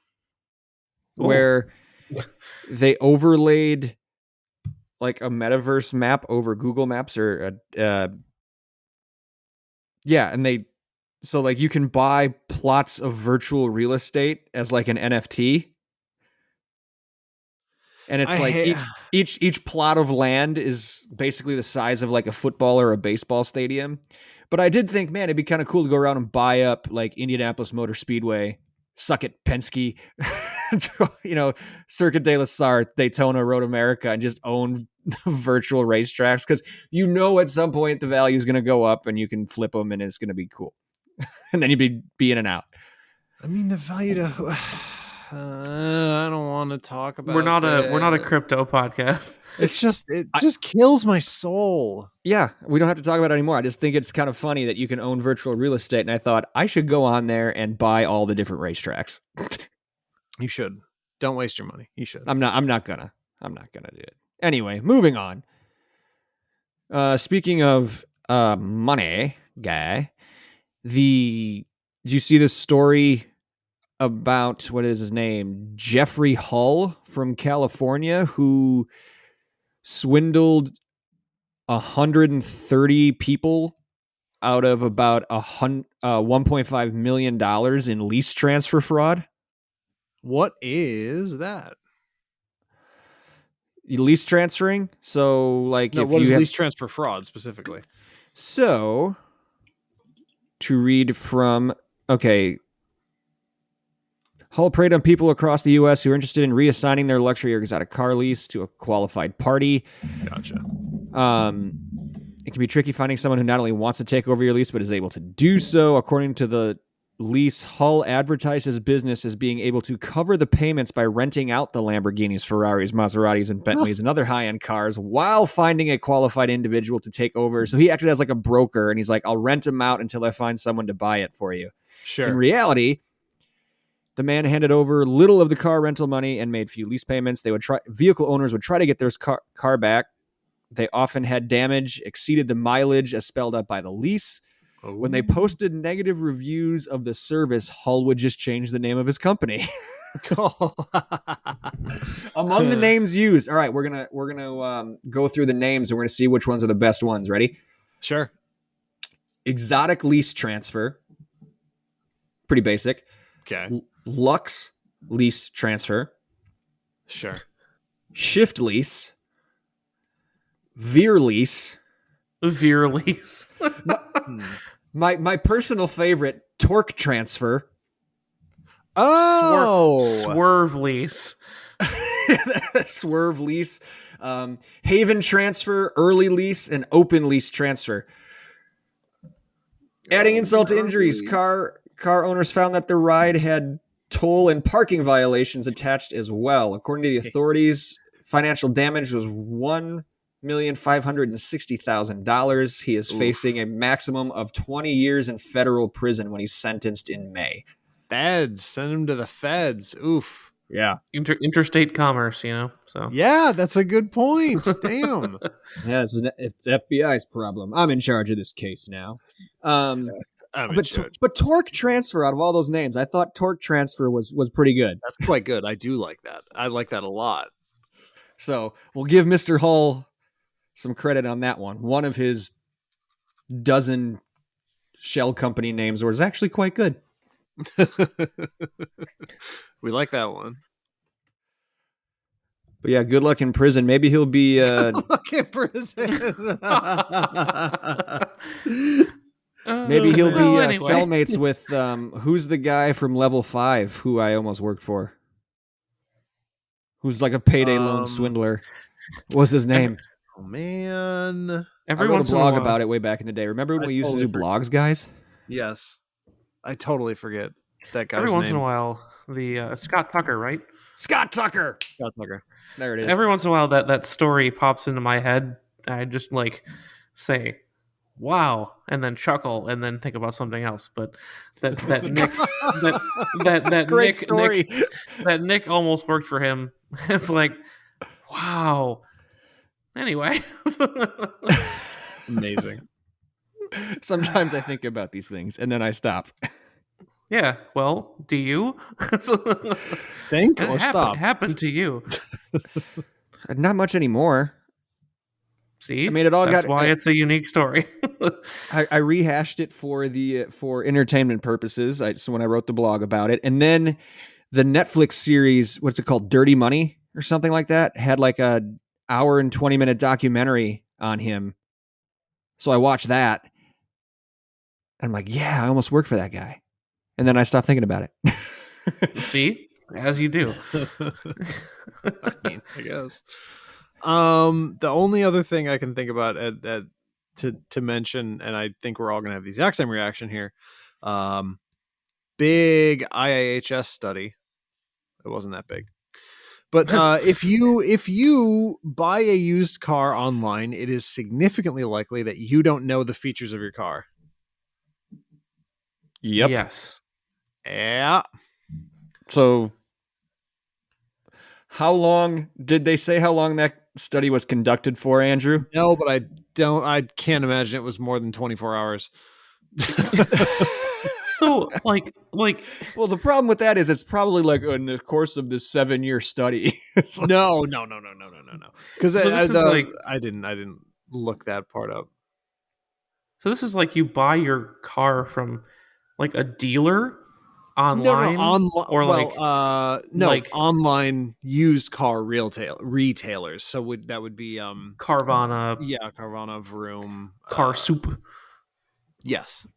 where they overlaid like a metaverse map over Google Maps and so like you can buy plots of virtual real estate as like an NFT. And it's each plot of land is basically the size of like a football or a baseball stadium. But I did think, man, it'd be kind of cool to go around and buy up like Indianapolis Motor Speedway, suck it, Penske, Circuit de la Sarthe, Daytona, Road America, and just own virtual racetracks because at some point the value is going to go up and you can flip them and it's going to be cool. And then you'd be in and out. I mean, the value to. I don't want to talk about. We're not a crypto podcast. It just kills my soul. Yeah, we don't have to talk about it anymore. I just think it's kind of funny that you can own virtual real estate, and I thought I should go on there and buy all the different racetracks. You should. Don't waste your money. You should. I'm not gonna do it. Anyway, moving on. Speaking of money, guy, did you see this story about what is his name? Jeffrey Hull from California, who swindled 130 people out of about $1.5 million in lease transfer fraud. What is that? Lease transferring? So, like, what is lease transfer fraud specifically? So, to read from, Hull preyed on people across the U.S. who are interested in reassigning their luxury or exotic car lease to a qualified party. Gotcha. It can be tricky finding someone who not only wants to take over your lease, but is able to do so. According to the lease, Hull advertised his business as being able to cover the payments by renting out the Lamborghinis, Ferraris, Maseratis, and Bentleys and other high-end cars while finding a qualified individual to take over. So he acted as like a broker, and he's like, I'll rent them out until I find someone to buy it for you. Sure. In reality, the man handed over little of the car rental money and made few lease payments. Vehicle owners would try to get their car back. They often had damage exceeded the mileage as spelled out by the lease. Oh. When they posted negative reviews of the service, Hull would just change the name of his company. Among the names used, all right, we're gonna go through the names and we're gonna see which ones are the best ones. Ready? Sure. Exotic lease transfer, pretty basic. Okay. Lux lease transfer. Sure. Shift lease. Veer lease. Veer lease. my personal favorite, torque transfer. Oh, swerve lease. Swerve lease. Haven transfer, early lease, and open lease transfer. Adding insult to injuries, car owners found that the ride had toll and parking violations attached as well. According to the authorities, financial damage was $1,560,000. He is facing a maximum of 20 years in federal prison when he's sentenced in May. Feds, send him to the feds. Oof. Yeah. Interstate commerce, So yeah, that's a good point. Damn. Yeah, it's FBI's problem. I'm in charge of this case now. I mean, But sure, but Torque Transfer, out of all those names, I thought Torque Transfer was pretty good. that's quite good. I do like that. I like that a lot. So we'll give Mr. Hull some credit on that one. One of his dozen shell company names was actually quite good. We like that one. But yeah, good luck in prison. Maybe he'll be Look at prison. maybe he'll be Well, anyway. cellmates with who's the guy from Level 5 who I almost worked for? Who's like a payday loan swindler. What's his name? Oh man. Every I wrote a once in blog while, about it way back in the day. Remember when I we used totally to do blogs, guys? Yes. I totally forget that guy's every once in a name. while, the Scott Tucker, right? Scott Tucker. Scott Tucker. There it is. Every once in a while, that story pops into my head. I just like say, "Wow," and then chuckle, and then think about something else. But that Nick, that Great Nick, story. that Nick almost worked for him. It's like, wow. Anyway, Amazing. Sometimes I think about these things and then I stop. yeah. Well, do you? Think It or stop? happened to you. Not much anymore. See, I mean, it all that's got. why it's a unique story. I rehashed it for entertainment purposes. So when I wrote the blog about it, and then the Netflix series, what's it called, Dirty Money or something like that, had like a hour and 20-minute documentary on him. So I watched that, and I'm like, yeah, I almost worked for that guy, and then I stopped thinking about it. See, as you do. I mean, I guess. The only other thing I can think about to mention, and I think we're all gonna have the exact same reaction here. Big IIHS study. It wasn't that big. But if you buy a used car online, it is significantly likely that you don't know the features of your car. Yep. Yes. Yeah. So how long did they say how long that study was conducted for, Andrew? No, but I can't imagine it was more than 24 hours. So, like, Well, the problem with that is it's probably like in the course of this 7-year study. It's like- No. Because So this is like- I didn't look that part up. so this is like you buy your car from like a dealer online, or like online used car retailers. So that would be Carvana, Carvana, Vroom, Car Soup, yes,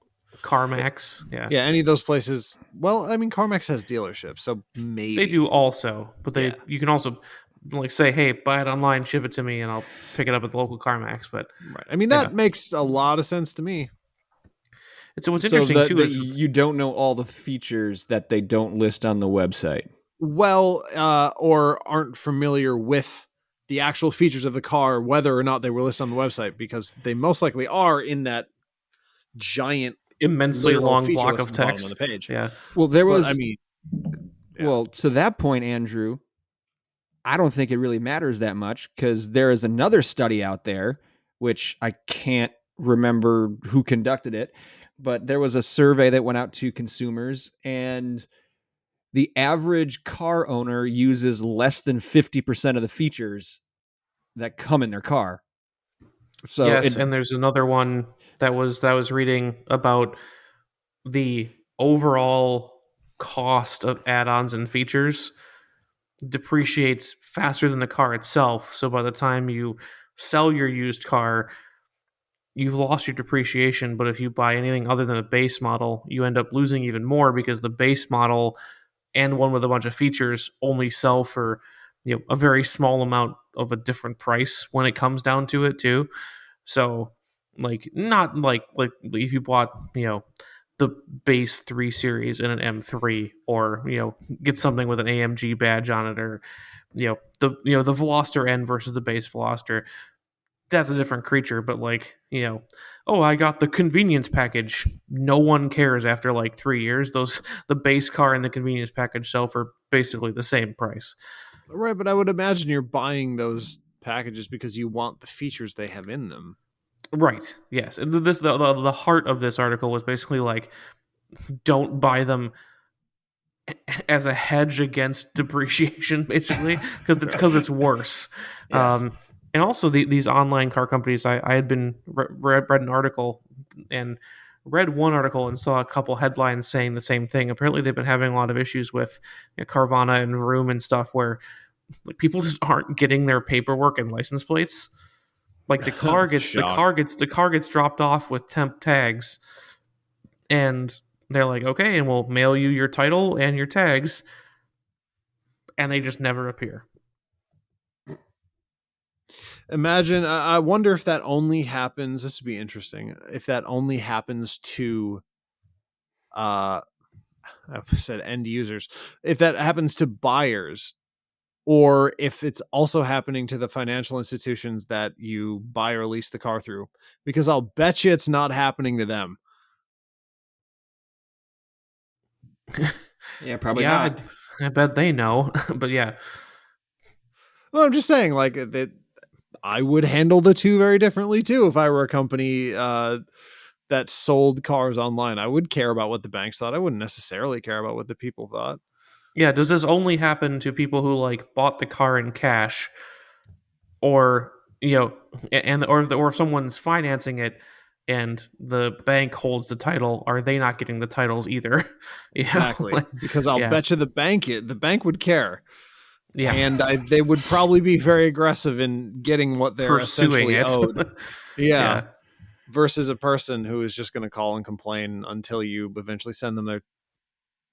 CarMax. Yeah, any of those places. Well, I mean, CarMax has dealerships, so maybe they do also, but Yeah. you can also like say, hey, buy it online, ship it to me, and I'll pick it up at the local CarMax. But Right. I mean, that makes a lot of sense to me. it's what's interesting too is you don't know all the features that they don't list on the website. Well, or aren't familiar with the actual features of the car, whether or not they were listed on the website, because they most likely are in that giant, immensely literal long feature block list of at the bottom text. on the page. Yeah, Well, there But, was. I mean, yeah. Well, to that point, Andrew, I don't think it really matters that much because there is another study out there, which I can't remember who conducted it, but there was a survey that went out to consumers, and the average car owner uses less than 50% of the features that come in their car. So yes, and there's another one that I was reading about the overall cost of add-ons and features depreciates faster than the car itself. So by the time you sell your used car, you've lost your depreciation. But if you buy anything other than a base model, you end up losing even more because the base model and one with a bunch of features only sell for a very small amount of a different price when it comes down to it too. So like not like if you bought the base 3 series in an M3, or get something with an AMG badge on it, or the Veloster N versus the base Veloster, that's a different creature. But oh, I got the convenience package. No one cares after like 3 years. The base car and the convenience package sell for basically the same price. Right, but I would imagine you're buying those packages because you want the features they have in them. Right. Yes. And this the heart of this article was basically like, don't buy them as a hedge against depreciation, basically, because it's worse. Yes. And also these online car companies. I had been read an article and read one article and saw a couple headlines saying the same thing. Apparently, they've been having a lot of issues with Carvana and Vroom and stuff where like people just aren't getting their paperwork and license plates. Like Shock. the car gets dropped off with temp tags, and they're like, okay, and we'll mail you your title and your tags, and they just never appear. Imagine, I wonder if that only happens. This would be interesting. If that only happens to, I said end users, if that happens to buyers, or if it's also happening to the financial institutions that you buy or lease the car through, because I'll bet you it's not happening to them. Yeah, probably Yeah, not. I bet they know, but yeah, Well, I'm just saying, like that, I would handle the two very differently too if I were a company that sold cars online. I would care about what the banks thought. I wouldn't necessarily care about what the people thought. yeah. Does this only happen to people who like bought the car in cash, or or if someone's financing it and the bank holds the title, are they not getting the titles either? Exactly, because I'll Yeah, bet you the bank would care, yeah, and they would probably be very aggressive in getting what they're pursuing essentially it. owed. Yeah, Yeah, versus a person who is just going to call and complain until you eventually send them their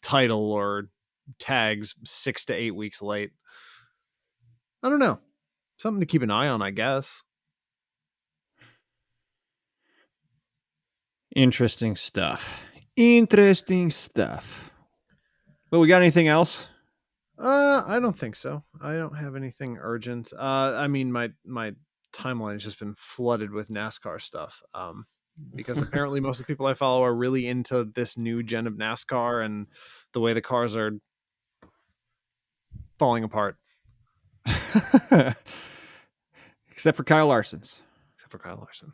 title or tags 6 to 8 weeks late. I don't know. Something to keep an eye on, I guess. Interesting stuff. Interesting stuff. Well, we got anything else? I don't think so. I don't have anything urgent. I mean, my timeline has just been flooded with NASCAR stuff. Because apparently most of the people I follow are really into this new gen of NASCAR and the way the cars are falling apart, Except for Kyle Larson's. except for Kyle Larson.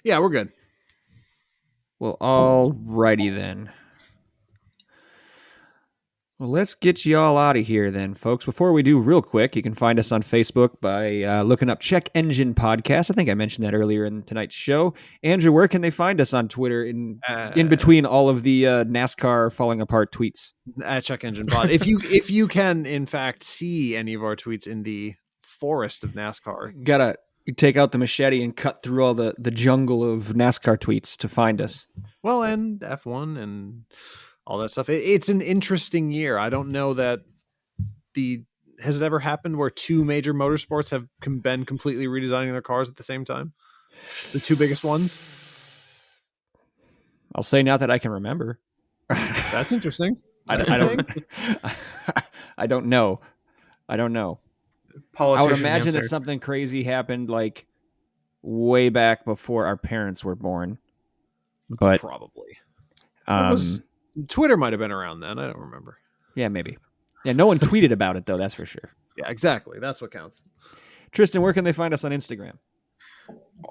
Yeah, we're good. Well, alrighty then. Well, let's get you all out of here then, folks. Before we do, real quick, you can find us on Facebook by looking up Check Engine Podcast. I think I mentioned that earlier in tonight's show. Andrew, where can they find us on Twitter in between all of the NASCAR falling apart tweets? At Check Engine Pod. If you can in fact see any of our tweets in the forest of NASCAR, Gotta take out the machete and cut through all the jungle of NASCAR tweets to find us. well, and F1 and all that stuff. It's an interesting year. I don't know that has it ever happened where two major motorsports have been completely redesigning their cars at the same time? The two biggest ones. I'll say not that I can remember. That's interesting. I That's a don't. thing. I don't know. I don't know. I politician would imagine answer. that something crazy happened like way back before our parents were born. But Probably. That was Twitter might have been around then. I don't remember. yeah, maybe. Yeah, no one tweeted about it though. That's for sure. Yeah, exactly. That's what counts. Tristan, where can they find us on Instagram?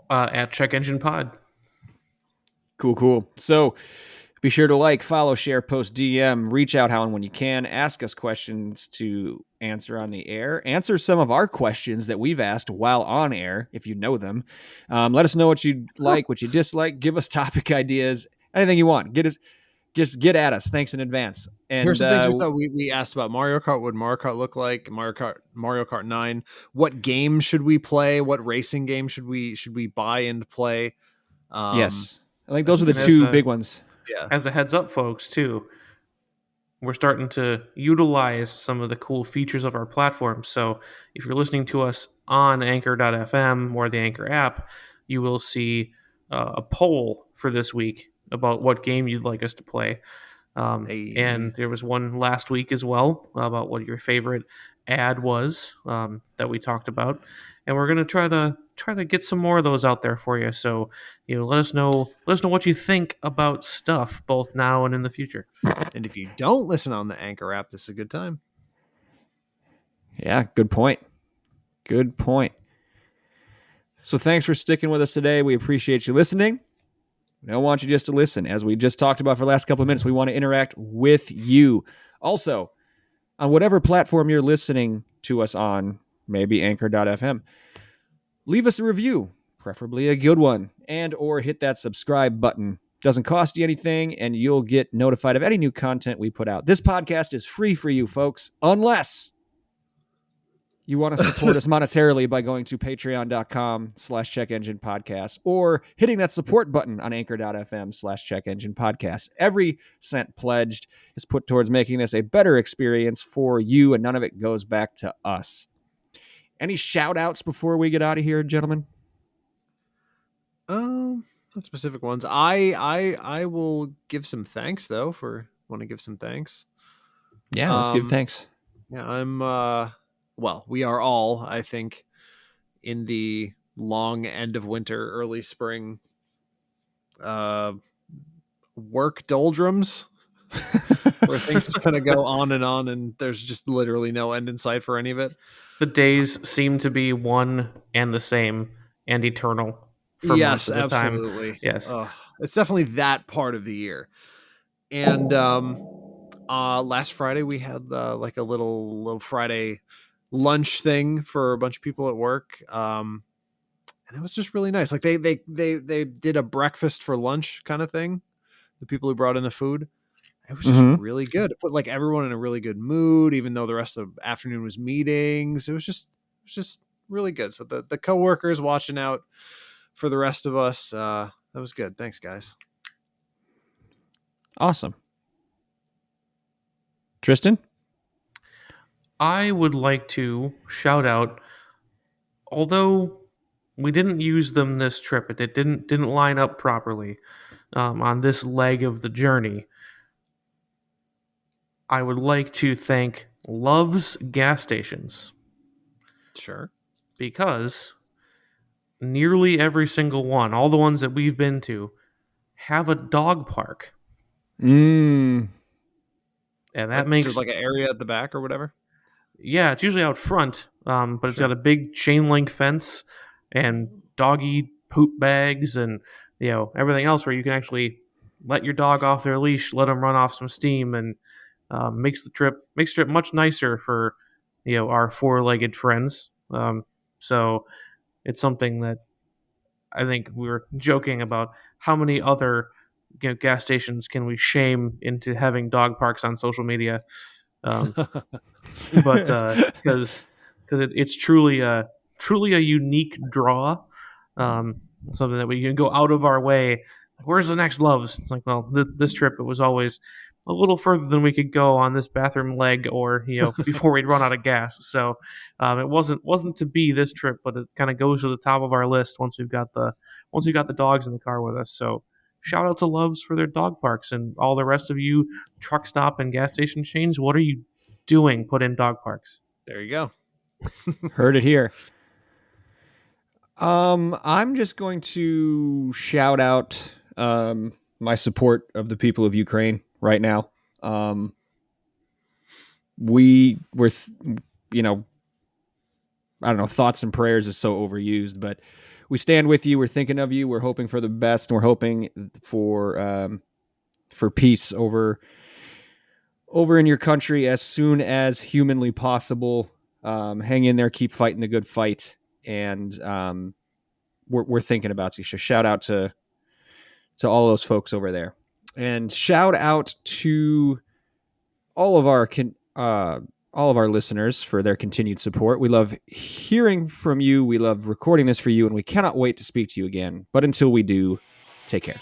At Check Engine Pod. Cool. So be sure to like, follow, share, post, DM, reach out how and when you can. Ask us questions to answer on the air. Answer some of our questions that we've asked while on air, if you know them. Let us know what you like, what you dislike. Give us topic ideas, anything you want. Just get at us. Thanks in advance. And Here's some things we thought. We asked about Mario Kart. What would Mario Kart look like? Mario Kart 9. What game should we play? What racing game should we buy and play? Yes, I think those are the As two a- big ones. Yeah. As a heads up, folks, too, we're starting to utilize some of the cool features of our platform. So if you're listening to us on Anchor.fm or the Anchor app, you will see a poll for this week about what game you'd like us to play. Hey. And there was one last week as well about what your favorite ad was that we talked about, and we're gonna try to get some more of those out there for you. So let us know what you think about stuff both now and in the future. And if you don't listen on the Anchor app, this is a good time. Yeah, good point. So thanks for sticking with us today. We appreciate you listening. We don't want you just to listen. As we just talked about for the last couple of minutes, we want to interact with you. Also, on whatever platform you're listening to us on, maybe anchor.fm, leave us a review, preferably a good one, and or hit that subscribe button. Doesn't cost you anything, and you'll get notified of any new content we put out. This podcast is free for you, folks, unless you want to support us monetarily by going to patreon.com/checkenginepodcast or hitting that support button on anchor.fm/checkenginepodcast. Every cent pledged is put towards making this a better experience for you, and none of it goes back to us. Any shout outs before we get out of here, gentlemen? Not specific ones. I will give some thanks though. Want to give some thanks. Yeah, let's give thanks. Yeah, I'm well, we are all, I think, in the long end of winter, early spring work doldrums where things just kind of go on, and there's just literally no end in sight for any of it. The days seem to be one and the same and eternal for Yes, most of the absolutely. time. Yes. It's definitely that part of the year. And last Friday we had like a little Friday lunch thing for a bunch of people at work. And it was just really nice. Like they did a breakfast for lunch kind of thing. The people who brought in the food. It was just really good. It put like everyone in a really good mood, even though the rest of the afternoon was meetings. It was just really good. So the coworkers watching out for the rest of us. That was good. Thanks, guys. Awesome. Tristan? I would like to shout out, although we didn't use them this trip, it didn't line up properly on this leg of the journey. I would like to thank Love's gas stations. Sure. Because nearly every single one, all the ones that we've been to, have a dog park. And that makes just like an area at the back or whatever. Yeah, it's usually out front, but it's got a big chain link fence and doggy poop bags and everything else where you can actually let your dog off their leash, let them run off some steam, and makes the trip much nicer for our four-legged friends. So it's something that I think we were joking about how many other gas stations can we shame into having dog parks on social media. But because it's truly a unique draw, something that we can go out of our way. Where's the next Love's? It's like, well, this trip it was always a little further than we could go on this bathroom leg, or before we'd run out of gas. So it wasn't to be this trip, but it kind of goes to the top of our list once we've got the dogs in the car with us. So shout out to Love's for their dog parks, and all the rest of you truck stop and gas station chains. What are you doing? Put in dog parks. There you go. Heard it here. I'm just going to shout out my support of the people of Ukraine right now. We were, I don't know, thoughts and prayers is so overused, but we stand with you. We're thinking of you. We're hoping for the best, and we're hoping for peace over in your country as soon as humanly possible. Hang in there, keep fighting the good fight, and we're thinking about you. So shout out to all those folks over there, and shout out to all of our listeners for their continued support. We love hearing from you. We love recording this for you, and we cannot wait to speak to you again. But until we do, take care.